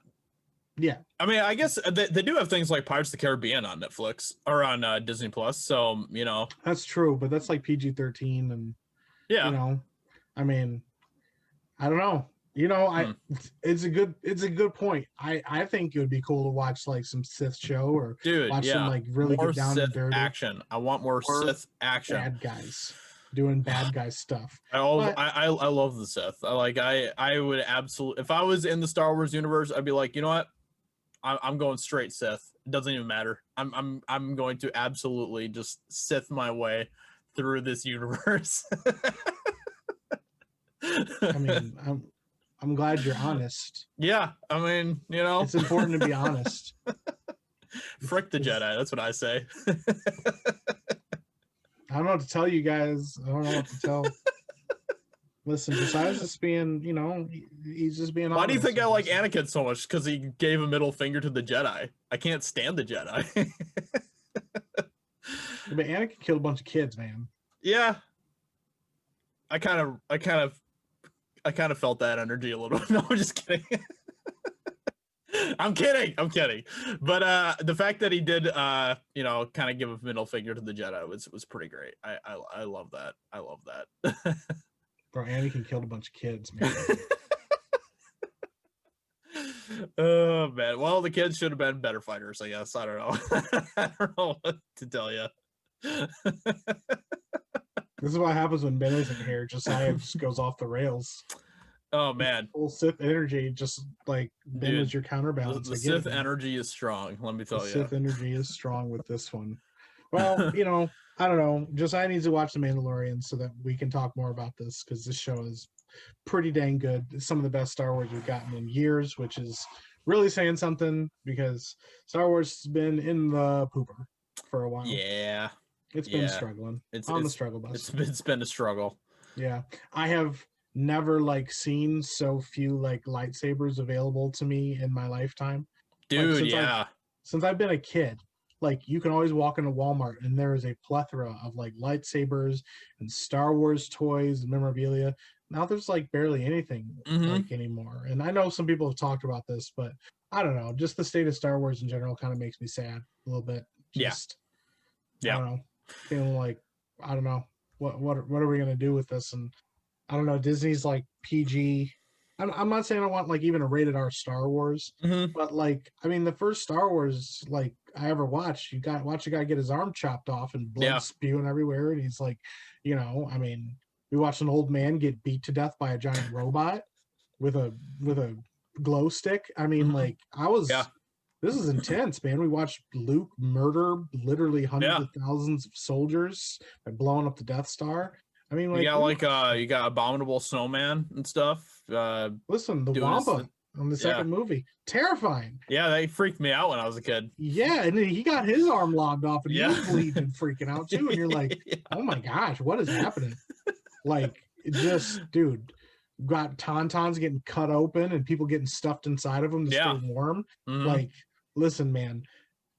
Yeah. I mean, I guess they do have things like Pirates of the Caribbean on Netflix or on Disney Plus. So, That's true, but that's like PG-13 and, I mean, I don't know. It's a good point. I think it would be cool to watch like some Sith show or watch some like really more get down Sith and dirty action. I want more Sith action. Bad guys doing bad guy stuff. I love the Sith. I would absolutely, if I was in the Star Wars universe, I'd be like, you know what? I'm going straight Sith. It doesn't even matter. I'm going to absolutely just Sith my way through this universe. I mean, I'm glad you're honest. Yeah, I mean, it's important to be honest. Frick the Jedi. That's what I say. I don't know what to tell you guys. I don't know what to tell. Listen, besides just being, he's just being honest. Why do you think I like Anakin so much? Because he gave a middle finger to the Jedi. I can't stand the Jedi. But Anakin killed a bunch of kids, man. Yeah. I kind of felt that energy a little bit. No, I'm just kidding. I'm kidding. But the fact that he did kind of give a middle finger to the Jedi was pretty great. I love that. I love that. Bro, Anakin killed a bunch of kids, man. Oh man. Well, the kids should have been better fighters, I guess. I don't know. I don't know what to tell you. This is what happens when Ben isn't here. Josiah just goes off the rails. Oh man, full Sith energy, just like Ben is your counterbalance. The Sith energy is strong. Let me tell you, Sith energy is strong with this one. Well, I don't know. Josiah needs to watch The Mandalorian so that we can talk more about this, because this show is pretty dang good. It's some of the best Star Wars we've gotten in years, which is really saying something, because Star Wars has been in the pooper for a while. Yeah, it's been struggling. It's on the struggle bus. It's been a struggle. Yeah, I have never seen so few lightsabers available to me in my lifetime, dude. Since I've been a kid, you can always walk into Walmart and there is a plethora of lightsabers and Star Wars toys and memorabilia. Now there's barely anything anymore. And I know some people have talked about this, but I don't know, just the state of Star Wars in general kind of makes me sad a little bit. I don't know, feeling I don't know what are we gonna do with this? And I don't know, Disney's PG I'm not saying I want like even a rated R Star Wars, Mm-hmm. but like I mean the first Star Wars like I ever watched, you got watch a guy get his arm chopped off and blood Yeah. spewing everywhere, and he's like, I mean, we watched an old man get beat to death by a giant robot with a glow stick. I mean, Mm-hmm. like Yeah. this is intense, man. We watched Luke murder literally hundreds Yeah. of thousands of soldiers by blowing up the Death Star. I mean, You like got like you got Abominable Snowman and stuff. listen, the Doing his Wampa on the yeah. second movie, terrifying. Yeah, they freaked me out when I was a kid. Yeah, and then he got his arm lobbed off, and he Yeah. was bleeding and freaking out too. And you're like, Yeah. oh my gosh, what is happening? Like, it just, dude, got tauntauns getting cut open and people getting stuffed inside of them to Yeah. stay warm. Mhm. Like, listen, man,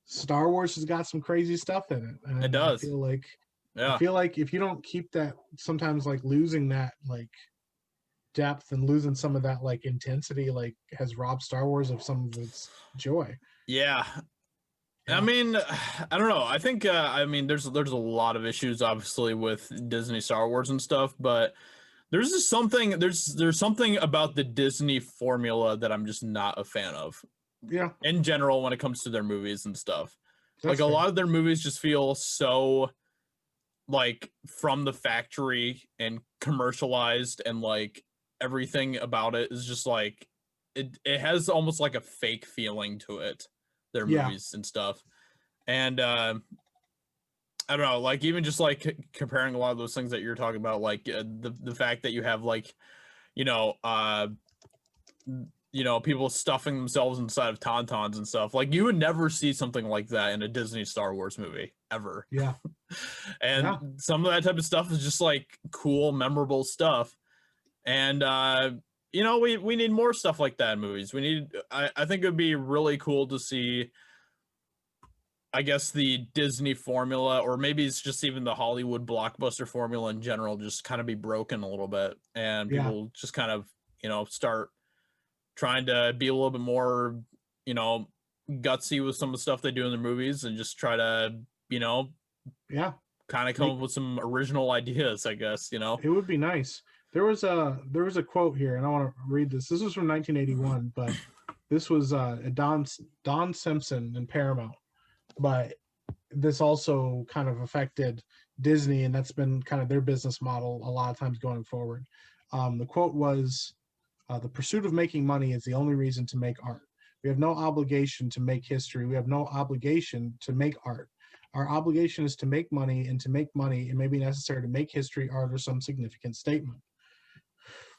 Star Wars has got some crazy stuff in it. And It does. I feel like Yeah. if you don't keep that, sometimes like losing that like depth and losing some of that like intensity, like has robbed Star Wars of some of its joy. Yeah. Yeah. I mean, I don't know. I think I mean there's a lot of issues obviously with Disney Star Wars and stuff, but there's just something there's something about the Disney formula that I'm just not a fan of Yeah, in general when it comes to their movies and stuff. that's Like a fair. lot of their movies just feel so like from the factory and commercialized, and like everything about it is just like it has almost like a fake feeling to it, their Yeah. movies and stuff. And I don't know, like even just like comparing a lot of those things that you're talking about, like the fact that you have like you know people stuffing themselves inside of tauntauns and stuff, like you would never see something like that in a Disney Star Wars movie ever. Yeah. And Yeah. some of that type of stuff is just like cool, memorable stuff. And we need more stuff like that in movies. We need I think it would be really cool to see, I guess, the Disney formula, or maybe it's just even the Hollywood blockbuster formula in general, just kind of be broken a little bit, and Yeah. people just kind of start trying to be a little bit more gutsy with some of the stuff they do in their movies, and just try to Yeah. kind of come up with some original ideas, I guess. It would be nice. There was a quote here, and I want to read this. This was from 1981, but this was Don Simpson in Paramount. But this also kind of affected Disney, and that's been kind of their business model a lot of times going forward. The quote was, "The pursuit of making money is the only reason to make art. We have no obligation to make history. We have no obligation to make art. Our obligation is to make money, and to make money, it may be necessary to make history, art, or some significant statement."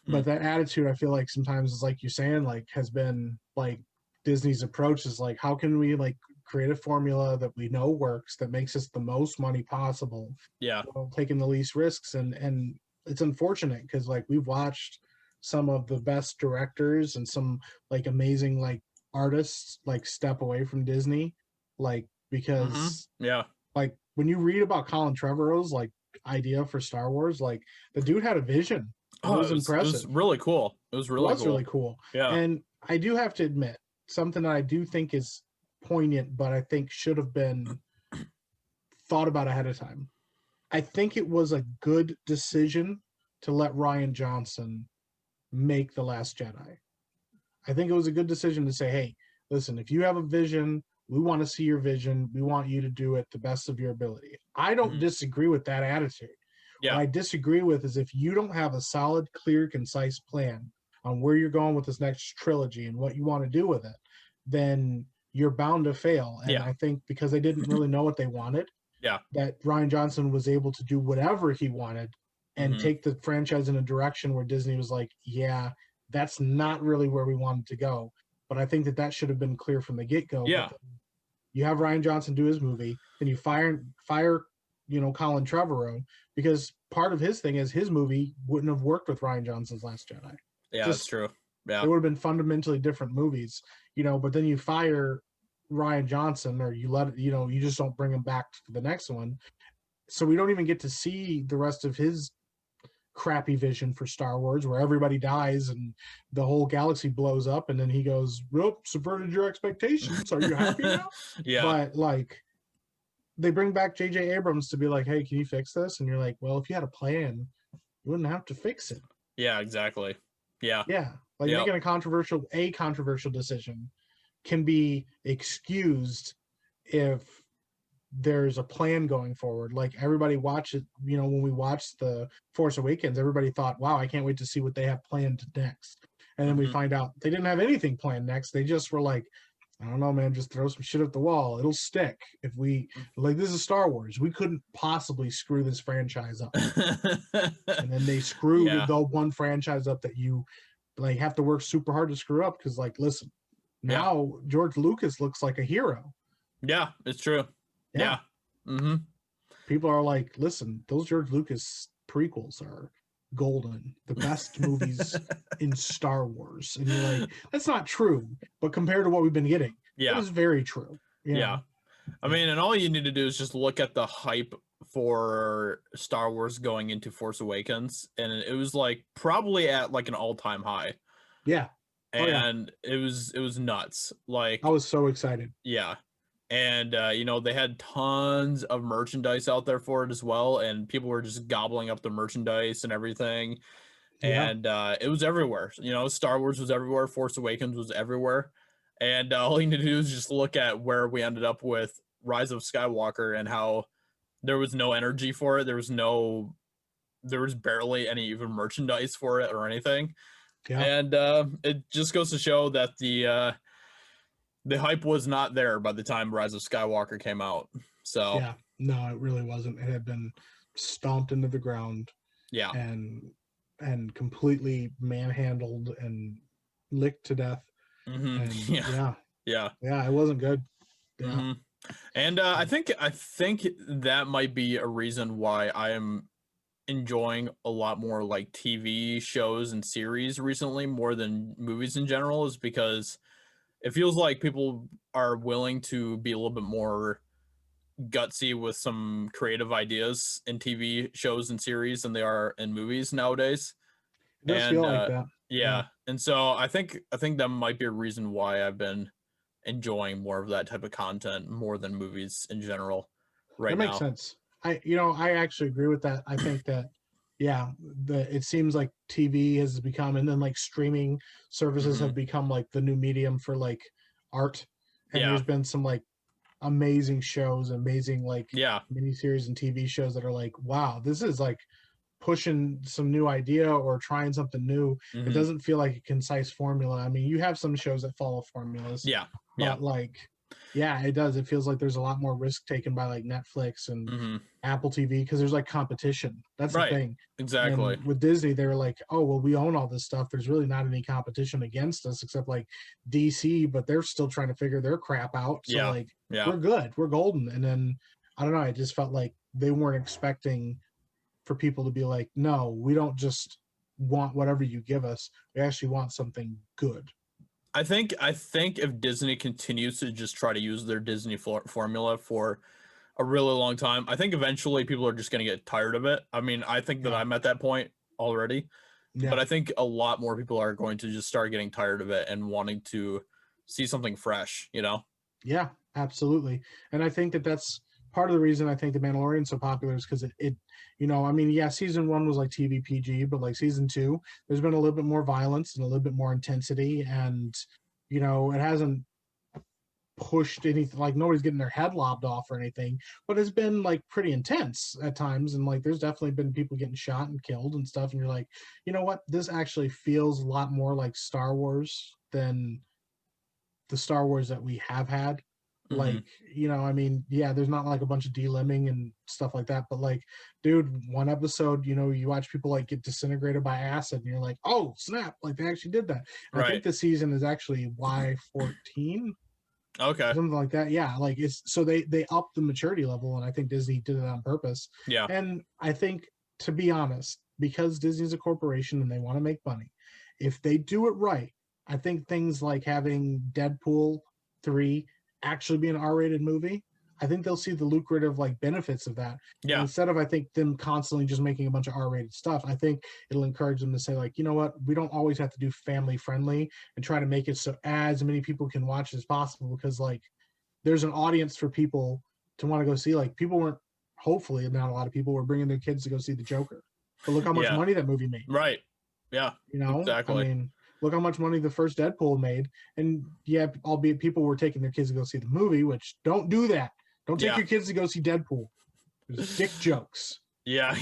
But that attitude, I feel like sometimes is like you're saying, like has been like Disney's approach is like, how can we like create a formula that we know works, that makes us the most money possible, Yeah. while taking the least risks. And it's unfortunate because like we've watched some of the best directors and some like amazing like artists like step away from Disney, like because Yeah. like when you read about Colin Trevorrow's like idea for Star Wars, like the dude had a vision. It was impressive. It was really cool. It was really cool. Really cool. Yeah. And I do have to admit, something that I do think is poignant, but I think should have been thought about ahead of time. I think it was a good decision to let Rian Johnson make The Last Jedi. I think it was a good decision to say, hey, listen, if you have a vision, we want to see your vision. We want you to do it the best of your ability. I don't disagree with that attitude. Yeah. What I disagree with is if you don't have a solid, clear, concise plan on where you're going with this next trilogy and what you want to do with it, then you're bound to fail. And I think because they didn't really know what they wanted, that Rian Johnson was able to do whatever he wanted and take the franchise in a direction where Disney was like, yeah, that's not really where we wanted to go. But I think that should have been clear from the get-go. Yeah. You have Rian Johnson do his movie, then you fire Colin Trevorrow, because part of his thing is his movie wouldn't have worked with Rian Johnson's Last Jedi. Yeah, that's true. Yeah. It would have been fundamentally different movies, but then you fire Rian Johnson, or you let it, you just don't bring him back for the next one. So we don't even get to see the rest of his crappy vision for Star Wars, where everybody dies and the whole galaxy blows up, and then he goes, "Well, subverted your expectations. Are you happy now?" Yeah. But like, they bring back J.J. Abrams to be like, "Hey, can you fix this?" And you're like, "Well, if you had a plan, you wouldn't have to fix it." Yeah, exactly. Yeah. Yeah. Like Yep. making a controversial decision can be excused if there's a plan going forward. Like everybody watched, when we watched the Force Awakens, everybody thought, wow, I can't wait to see what they have planned next. And then we Mhm. find out they didn't have anything planned next. They just were like, I don't know, man, just throw some shit at the wall. It'll stick. If we like, this is Star Wars. We couldn't possibly screw this franchise up. And then they screwed Yeah. the one franchise up that you like have to work super hard to screw up. Because like, listen, Yeah. now George Lucas looks like a hero. Yeah, it's true. Yeah. Mm-hmm. People are like, listen, those George Lucas prequels are golden, the best movies in Star Wars. And you're like, that's not true. But compared to what we've been getting, that Yeah. is very true. Yeah. I mean, and all you need to do is just look at the hype for Star Wars going into Force Awakens, and it was like probably at like an all-time high. Yeah. Oh, yeah. And it was nuts. Like, I was so excited. yeah. And they had tons of merchandise out there for it as well, and people were just gobbling up the merchandise and everything. Yeah. And it was everywhere. Star Wars was everywhere, Force Awakens was everywhere. And all you need to do is just look at where we ended up with Rise of Skywalker and how there was no energy for it. There was barely any even merchandise for it or anything. Yeah. And it just goes to show that the hype was not there by the time Rise of Skywalker came out. So Yeah. No, it really wasn't. It had been stomped into the ground. Yeah. And completely manhandled and licked to death. Mm-hmm. And Yeah. It wasn't good. Yeah. Mm-hmm. And I think that might be a reason why I am enjoying a lot more like TV shows and series recently more than movies in general, is because it feels like people are willing to be a little bit more gutsy with some creative ideas in TV shows and series than they are in movies nowadays. It does feel like that. Yeah. And so I think that might be a reason why I've been enjoying more of that type of content more than movies in general right now. That makes sense. I actually agree with that. I think that it seems like TV has become, and then like streaming services have become like the new medium for like art. And there's been some like amazing shows, amazing like miniseries and TV shows that are like, wow, this is like pushing some new idea or trying something new. It doesn't feel like a concise formula. I mean, you have some shows that follow formulas. But like, it does. It feels like there's a lot more risk taken by like Netflix and Apple TV because there's like competition. That's the thing. Exactly. And with Disney, they were like, oh, well, we own all this stuff. There's really not any competition against us except like DC, but they're still trying to figure their crap out. So we're good. We're golden. And then, I don't know, it just felt like they weren't expecting for people to be like, no, we don't just want whatever you give us. We actually want something good. I think if Disney continues to just try to use their Disney formula for a really long time, I think eventually people are just going to get tired of it. I mean, I think that I'm at that point already, but I think a lot more people are going to just start getting tired of it and wanting to see something fresh, Yeah, absolutely. And I think that that's part of the reason I think The Mandalorian is so popular is because it season 1 was like TV PG, but like season 2, there's been a little bit more violence and a little bit more intensity, and it hasn't pushed anything, like nobody's getting their head lobbed off or anything, but it's been like pretty intense at times, and like there's definitely been people getting shot and killed and stuff, and you're like, you know what, this actually feels a lot more like Star Wars than the Star Wars that we have had. Like, there's not like a bunch of delimbing and stuff like that, but like, dude, one episode, you watch people like get disintegrated by acid and you're like, oh snap, like they actually did that. I think the season is actually Y14, okay, something like that. Like it's so they upped the maturity level, and I think Disney did it on purpose. And I think, to be honest, because Disney's a corporation and they want to make money, if they do it right, I think things like having Deadpool 3 actually be an R-rated movie, I think they'll see the lucrative like benefits of that. And instead of, I think, them constantly just making a bunch of R-rated stuff, I think it'll encourage them to say like, you know what, we don't always have to do family friendly and try to make it so as many people can watch as possible, because like there's an audience for people to want to go see. Like people weren't, hopefully not a lot of people were bringing their kids to go see the Joker, but look how much money that movie made. Right. Yeah. Exactly. I mean, look how much money the first Deadpool made. And yeah, albeit people were taking their kids to go see the movie, which don't do that. Don't take your kids to go see Deadpool. There's dick jokes. Yeah.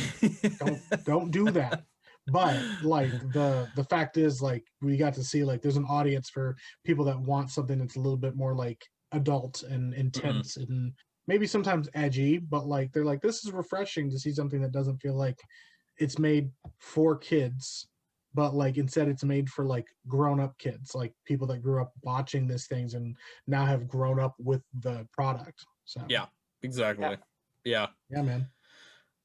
Don't do that. But like the fact is, like, we got to see, like, there's an audience for people that want something that's a little bit more like adult and intense and maybe sometimes edgy, but like they're like, this is refreshing to see something that doesn't feel like it's made for kids, but like instead it's made for like grown-up kids, like people that grew up watching these things and now have grown up with the product. So yeah, exactly. Yeah, man.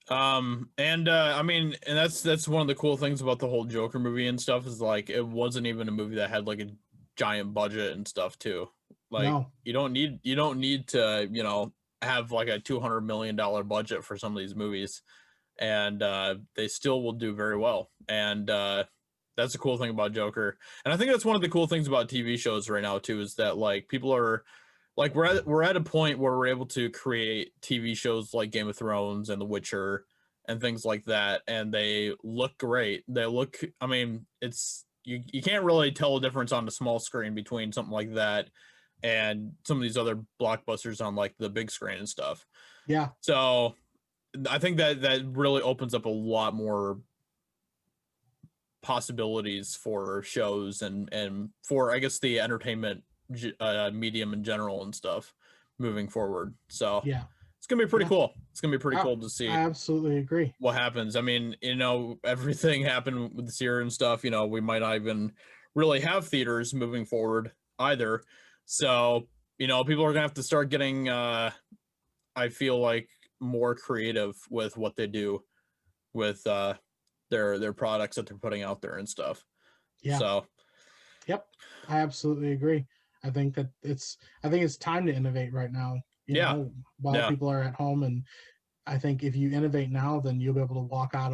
And I mean, and that's one of the cool things about the whole Joker movie and stuff is like it wasn't even a movie that had like a giant budget and stuff too. Like you don't need to, you know, have like a $200 million budget for some of these movies, and they still will do very well. And that's the cool thing about Joker. And I think that's one of the cool things about TV shows right now too, is that like people are like, we're at a point where we're able to create TV shows like Game of Thrones and The Witcher and things like that, and they look great. They look, I mean, it's you can't really tell a difference on the small screen between something like that and some of these other blockbusters on like the big screen and stuff. Yeah. So I think that really opens up a lot more possibilities for shows and for, I guess, the entertainment medium in general and stuff moving forward. So yeah, it's gonna be pretty cool. It's gonna be pretty cool to see. I absolutely agree. What happens? I mean, you know, everything happened with this year and stuff. You know, we might not even really have theaters moving forward either. So, you know, people are gonna have to start getting, I feel like, more creative with what they do with their products that they're putting out there and stuff. Yeah. So. Yep, I absolutely agree. I think it's time to innovate right now. You know, while people are at home, and I think if you innovate now, then we'll be able to walk out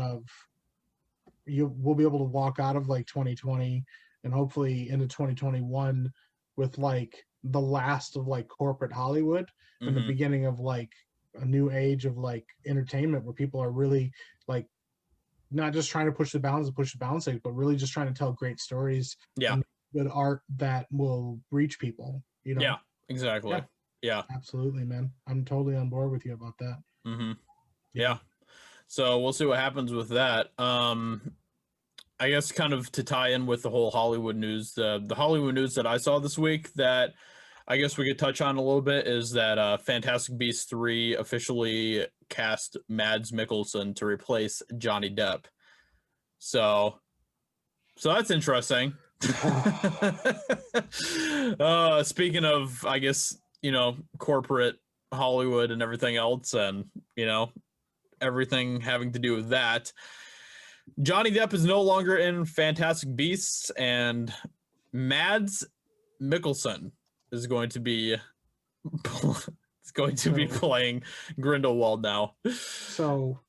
of like 2020 and hopefully into 2021 with like the last of like corporate Hollywood and the beginning of like a new age of like entertainment where people are really like not just trying to push the bounds, but really just trying to tell great stories. Yeah. And good art that will reach people, you know? Yeah, exactly. Yeah. Absolutely, man. I'm totally on board with you about that. Yeah. So we'll see what happens with that. I guess kind of to tie in with the whole Hollywood news, the Hollywood news that I saw this week that I guess we could touch on a little bit is that Fantastic Beasts 3 officially cast Mads Mikkelsen to replace Johnny Depp. So that's interesting. Speaking of, I guess, you know, corporate Hollywood and everything else, and, you know, everything having to do with that, Johnny Depp is no longer in Fantastic Beasts, and Mads Mikkelsen is going to be playing Grindelwald now. So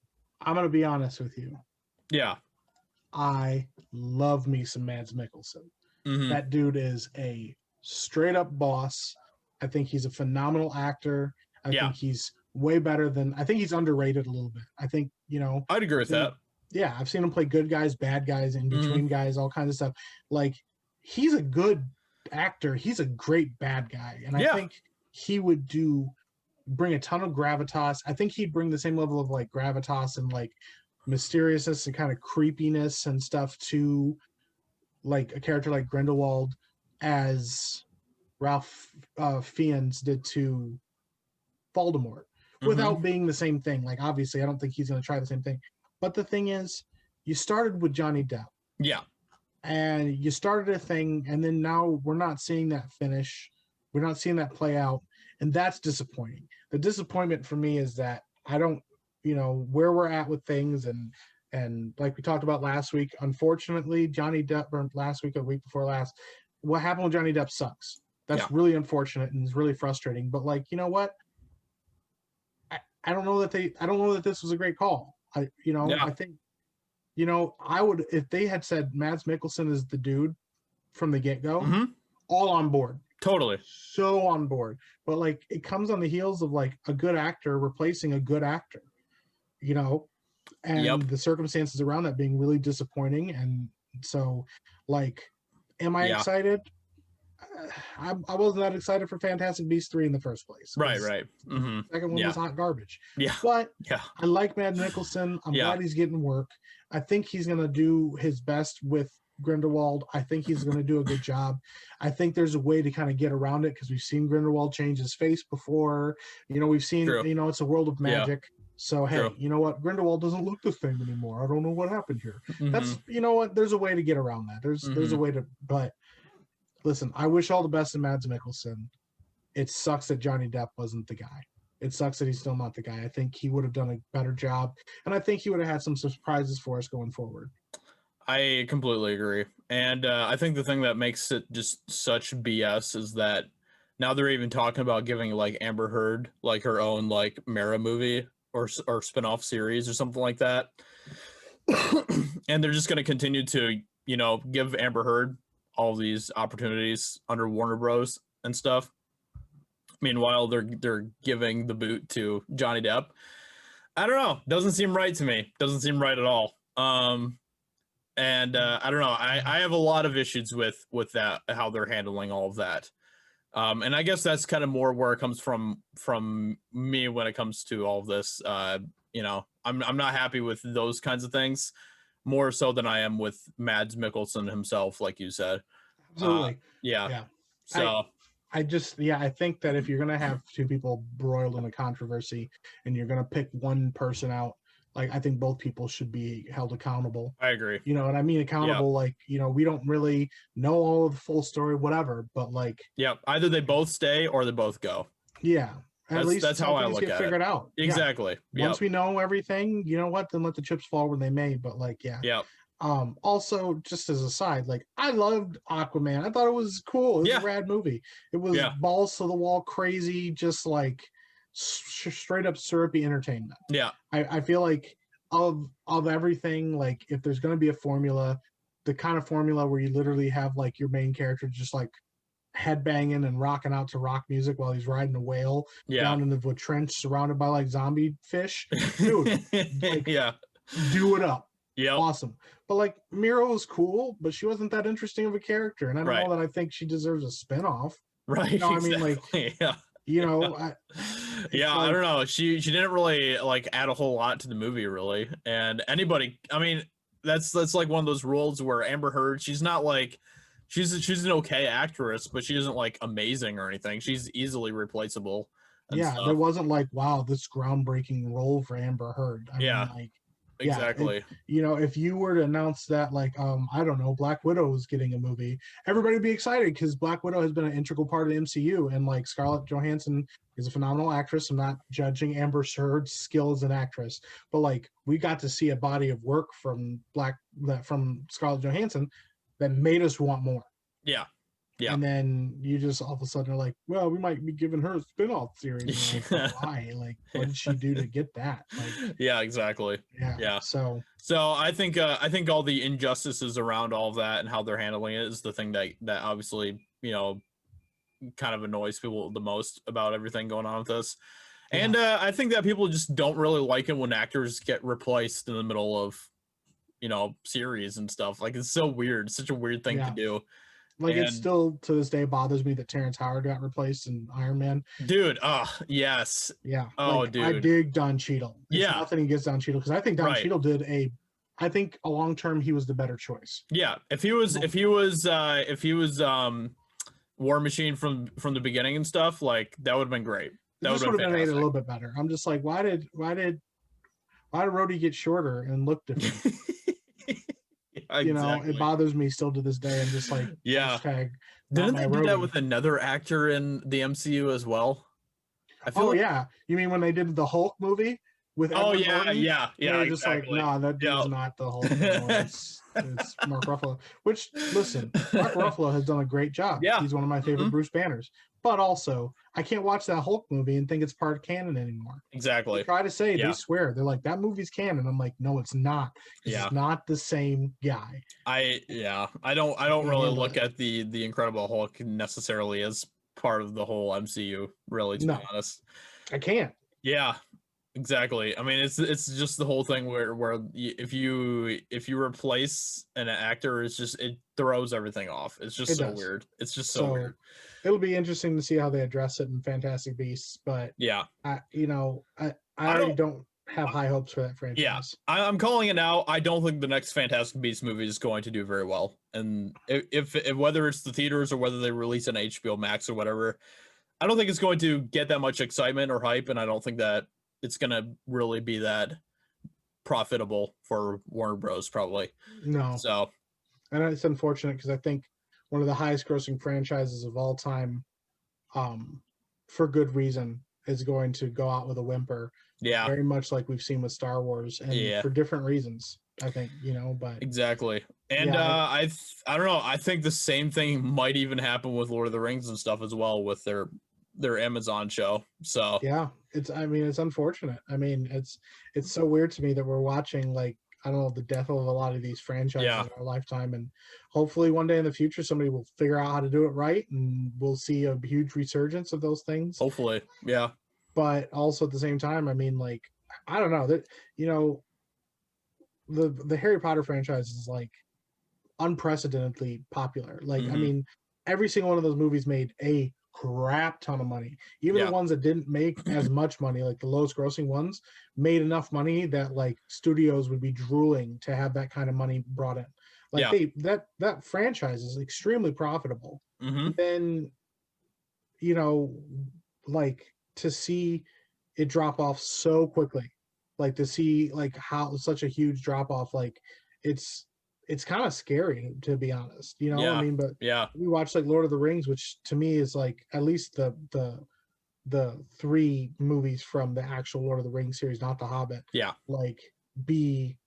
I'm gonna be honest with you. Yeah. I love me some Mads Mikkelsen. That dude is a straight up boss. I think he's a phenomenal actor. I think he's way better than, I think he's underrated a little bit. I think, you know, I'd agree with that. Yeah, I've seen him play good guys, bad guys, in between guys, all kinds of stuff. Like, he's a good actor. He's a great bad guy. And I think he would bring a ton of gravitas. I think he'd bring the same level of like gravitas and like mysteriousness and kind of creepiness and stuff to like a character like Grindelwald as Ralph Fiennes did to Voldemort, without being the same thing. Like, obviously I don't think he's going to try the same thing, but the thing is, you started with Johnny Depp, and you started a thing, and then now we're not seeing that finish, we're not seeing that play out, and that's disappointing. The disappointment for me is that I don't, you know, where we're at with things, and like we talked about last week, unfortunately, Johnny Depp, or last week or week before last, what happened with Johnny Depp sucks. That's really unfortunate and it's really frustrating. But like, you know what? I don't know that this was a great call. I think, you know, I would, if they had said Mads Mikkelsen is the dude from the get-go, all on board. Totally. So on board. But like, it comes on the heels of like a good actor replacing a good actor, you know, and the circumstances around that being really disappointing. And so like, Am I Yeah. excited? I wasn't that excited for Fantastic Beasts 3 in the first place. Right. Right. The second one was hot garbage. Yeah. But Yeah. I like Mads Mikkelsen. I'm glad he's getting work. I think he's going to do his best with Grindelwald. I think he's going to do a good job. I think there's a way to kind of get around it because we've seen Grindelwald change his face before. We've seen, True. it's a world of magic. So, hey, True. you know what? Grindelwald doesn't look the same anymore. I don't know what happened here. That's, what? There's a way to get around that. There's a way to, but listen, I wish all the best to Mads Mikkelsen. It sucks that Johnny Depp wasn't the guy. It sucks that he's still not the guy. I think he would have done a better job, and I think he would have had some surprises for us going forward. I completely agree. And I think the thing that makes it just such BS is that now they're even talking about giving like Amber Heard like her own like Mara movie or spin-off series or something like that. And they're just going to continue to, give Amber Heard all these opportunities under Warner Bros. And stuff. Meanwhile, they're giving the boot to Johnny Depp. I don't know. Doesn't seem right to me. Doesn't seem right at all. And I don't know. I have a lot of issues with that, how they're handling all of that. And I guess that's kind of more where it comes from me when it comes to all of this. I'm not happy with those kinds of things more so than I am with Mads Mikkelsen himself, like you said. Absolutely. Yeah. So I think that if you're going to have two people broiled in a controversy and you're going to pick one person out, like, I think both people should be held accountable. I agree. You know what I mean? Accountable, like, we don't really know all of the full story, whatever, but like. Yeah, either they both stay or they both go. Yeah. At least that's how I look at figured it. out. Exactly. Yeah. Once we know everything, you know what? Then let the chips fall where they may. But like, yeah. Yeah. Also, just as a side, like, I loved Aquaman. I thought it was cool. It was a rad movie. It was balls to the wall, crazy, just like straight up syrupy entertainment. Yeah. I feel like of everything, like, if there's going to be a formula, the kind of formula where you literally have like your main character just like headbanging and rocking out to rock music while he's riding a whale down in the trench surrounded by like zombie fish, dude, like, do it up. Yeah, awesome. But like, Mira was cool, but she wasn't that interesting of a character, and I don't know that I think she deserves a spinoff. Right. I mean, like, yeah. I don't know. She didn't really like add a whole lot to the movie, really. And anybody, I mean, that's like one of those rules where Amber Heard, she's not like she's an okay actress, but she isn't like amazing or anything. She's easily replaceable. There wasn't like, wow, this groundbreaking role for Amber Heard. I mean, like, exactly. If you were to announce that, like, I don't know, Black Widow is getting a movie, everybody would be excited because Black Widow has been an integral part of the MCU, and like, Scarlett Johansson is a phenomenal actress. I'm not judging Amber Heard's skill as an actress, but like, we got to see a body of work from Scarlett Johansson that made us want more. Yeah. Yeah. And then you just all of a sudden are like, well, we might be giving her a spin-off series. Like, why? Like, what did she do to get that? Like, yeah, exactly. Yeah. So I think all the injustices around all of that and how they're handling it is the thing that obviously, kind of annoys people the most about everything going on with this. Yeah. And I think that people just don't really like it when actors get replaced in the middle of, series and stuff. Like, it's so weird. It's such a weird thing to do. Like, it still to this day bothers me that Terrence Howard got replaced in Iron Man. Dude, yes. Yeah. Oh, like, dude. I dig Don Cheadle. It's nothing against Don Cheadle, because I think Don Cheadle did I think a long term he was the better choice. Yeah. If he was War Machine from the beginning and stuff, like, that would have been great. That would have made it a little bit better. I'm just like, why did Rhodey get shorter and look different? Exactly. It bothers me still to this day. I'm just like, hashtag, didn't they do that with another actor in the MCU as well? You mean when they did the Hulk movie with Edward Norton? Yeah, they're just like, nah, that dude's not the Hulk anymore. It's Mark Ruffalo. Which, listen, Mark Ruffalo has done a great job. Yeah. He's one of my favorite Bruce Banners. But also, I can't watch that Hulk movie and think it's part of canon anymore. Exactly. They try to say, they swear. They're like, that movie's canon. I'm like, no, it's not. It's not the same guy. I don't really look at the Incredible Hulk necessarily as part of the whole MCU, really, to be honest. I can't. Yeah. Exactly. I mean, it's just the whole thing where if you replace an actor, it's just it throws everything off. It's just It so does. weird. It's just so So weird. it'll be interesting to see how they address it in Fantastic Beasts. But Yeah. I I already don't. don't have high hopes for that Yeah, franchise. I'm calling it now. I don't think the next Fantastic Beasts movie is going to do very well. And if whether it's the theaters or whether they release an HBO Max or whatever, I don't think it's going to get that much excitement or hype, and I don't think that it's going to really be that profitable for Warner Bros. Probably. No, So and it's unfortunate because I think one of the highest grossing franchises of all time, um, for good reason, is going to go out with a whimper, yeah, very much like we've seen with Star Wars, and yeah, for different reasons. I think but exactly. And yeah, I don't know. I think the same thing might even happen with Lord of the Rings and stuff as well with their Amazon show. So yeah, it's unfortunate. I mean, it's so weird to me that we're watching, like, I don't know, the death of a lot of these franchises yeah, in our lifetime, and hopefully one day in the future somebody will figure out how to do it right, and we'll see a huge resurgence of those things. hopefully, yeah, But also at the same time, I mean, like, I don't know that you know the Harry Potter franchise is like unprecedentedly popular. Like, I hmm mean, every single one of those movies made a crap ton of money. Even the yeah, ones that didn't make as much money, like the lowest grossing ones, made enough money that like studios would be drooling to have that kind of money brought in. Like yeah, that franchise is extremely profitable. And hmm then, you know, like, to see it drop off so quickly, like to see like how such a huge drop off, like it's it's kind of scary, to be honest, I yeah, mean. But yeah, we watched like Lord of the Rings, which to me is like at least the three movies from the actual Lord of the Rings series, not the Hobbit, yeah, like, be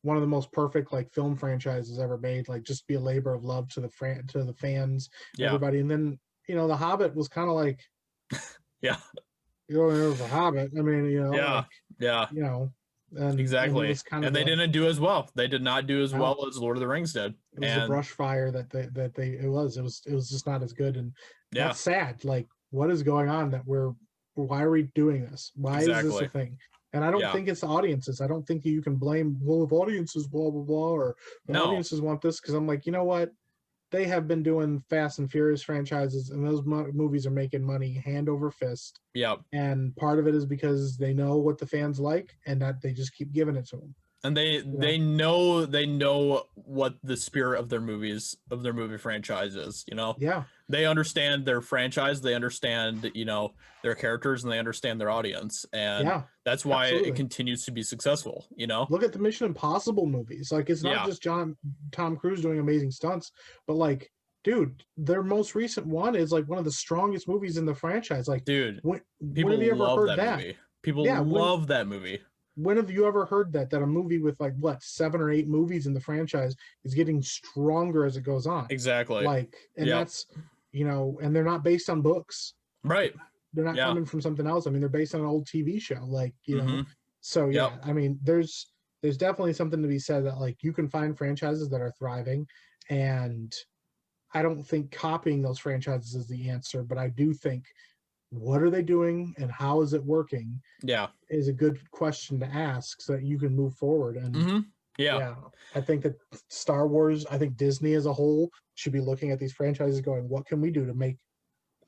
one of the most perfect like film franchises ever made, like just be a labor of love to the fans, yeah, everybody. And then, the Hobbit was kind of like, yeah, it was a Hobbit. I mean, yeah, like, yeah, you know, and it exactly. was kind And of they didn't do as well. They did not do as no, well as Lord of the Rings did. it was a And brush fire that they it was just not as good. And yeah, that's sad. Like, what is going on that why are we doing this? Why is this a exactly. thing? And I don't Yeah, think it's the audiences. I don't think that you can blame, well, if audiences blah blah blah, or the no, audiences want this, because I'm like, you know what? They have been doing Fast and Furious franchises, and those movies are making money hand over fist. yeah. And part of it is because they know what the fans like, and that they just keep giving it to them. And they You know? they know what the spirit of their movie franchise is, Yeah, they understand their franchise, they understand their characters, and they understand their audience, and yeah, that's why it absolutely. continues to be successful. Look at the Mission Impossible movies. Like, it's not Yeah, just Tom Cruise doing amazing stunts, but like, dude, their most recent one is like one of the strongest movies in the franchise. Like, dude, when have you people ever love heard that that? movie. People Yeah, love that movie. when have you ever heard that a movie with like what, 7 or 8 movies in the franchise is getting stronger as it goes on? Exactly. Like, and Yep. that's, and they're not based on books. Right. They're not Yeah. coming from something else. I mean, they're based on an old TV show. Like, Mm-hmm. so Yep. yeah, I mean, there's definitely something to be said that like you can find franchises that are thriving, and I don't think copying those franchises is the answer, but I do think, what are they doing and how is it working, Yeah. is a good question to ask so that you can move forward. And Mm-hmm. Yeah. yeah, I think that Star Wars, I think Disney as a whole should be looking at these franchises going, what can we do to make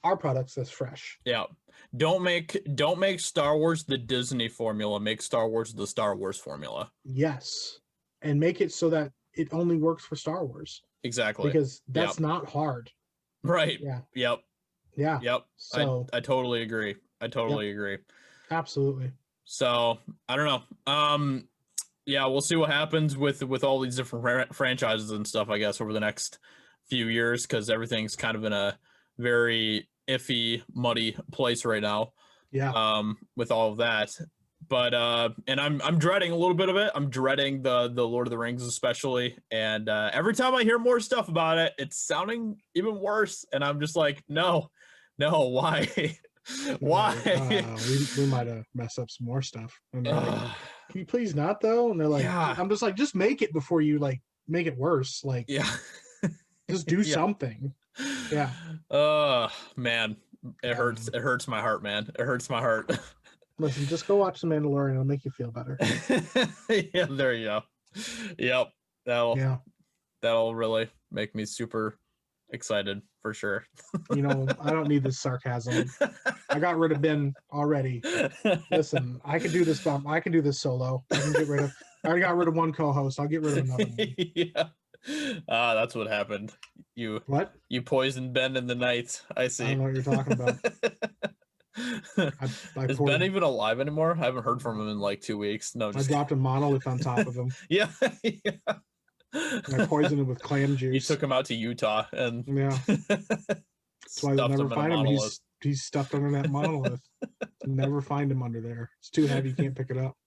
our products this fresh? Yeah. Don't make Star Wars the Disney formula. Make Star Wars the Star Wars formula. Yes. And make it so that it only works for Star Wars, Exactly. because Yep. that's not hard. Right. Yeah. Yep. Yeah. Yep. I So, I totally agree. I yep, totally agree. absolutely. So I don't know. Yeah, we'll see what happens with all these different franchises and stuff, I guess, over the next few years, because everything's kind of in a very iffy, muddy place right now. Yeah. With all of that. But and I'm dreading a little bit of it. I'm dreading the Lord of the Rings especially. And every time I hear more stuff about it, it's sounding even worse. And I'm just like, no, why? Why? We might have messed up some more stuff. And they're like, can you please not though? And they're like, Yeah. I'm just like, just make it before you like make it worse. Like, Yeah. just do Yeah. something. Yeah. Man, it Yeah, hurts. man. It hurts my heart, man. It hurts my heart. Listen, just go watch The Mandalorian. It'll make you feel better. Yeah, there you go. Yep, that'll Yeah. that'll really make me super excited for sure. You know, I don't need this sarcasm. I got rid of Ben already. Listen, I can do this. I can do this solo. I can get rid of. I already got rid of one co-host. I'll get rid of another one. Yeah. That's what happened. You poisoned Ben in the night. I see. I don't know what you're talking about. Is Ben even alive anymore? I haven't heard from him in like 2 weeks. No, I dropped a monolith on top of him. Yeah. And I poisoned him with clam juice. You took him out to Utah and that's why they'll never find him. He's stuffed under that monolith. Never find him under there. It's too heavy. You can't pick it up.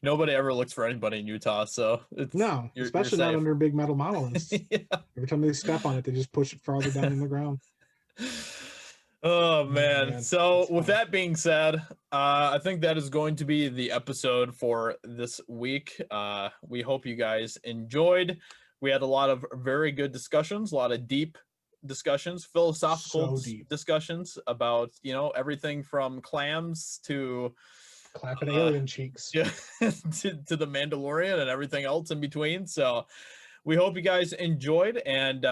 Nobody ever looks for anybody in Utah, so especially not under big metal monoliths. Yeah. Every time they step on it, they just push it farther down in the ground. Oh man. So with that being said, I think that is going to be the episode for this week. We hope you guys enjoyed. We had a lot of very good discussions, a lot of deep discussions, philosophical discussions about, everything from clams to clapping alien cheeks to the Mandalorian and everything else in between. So we hope you guys enjoyed, and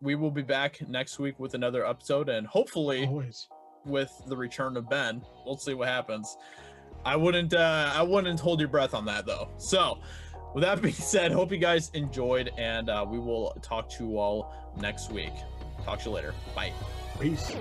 we will be back next week with another episode, and hopefully with the return of Ben. We'll see what happens. I wouldn't hold your breath on that though. So with that being said, hope you guys enjoyed, and we will talk to you all next week. Talk to you later. Bye. Peace.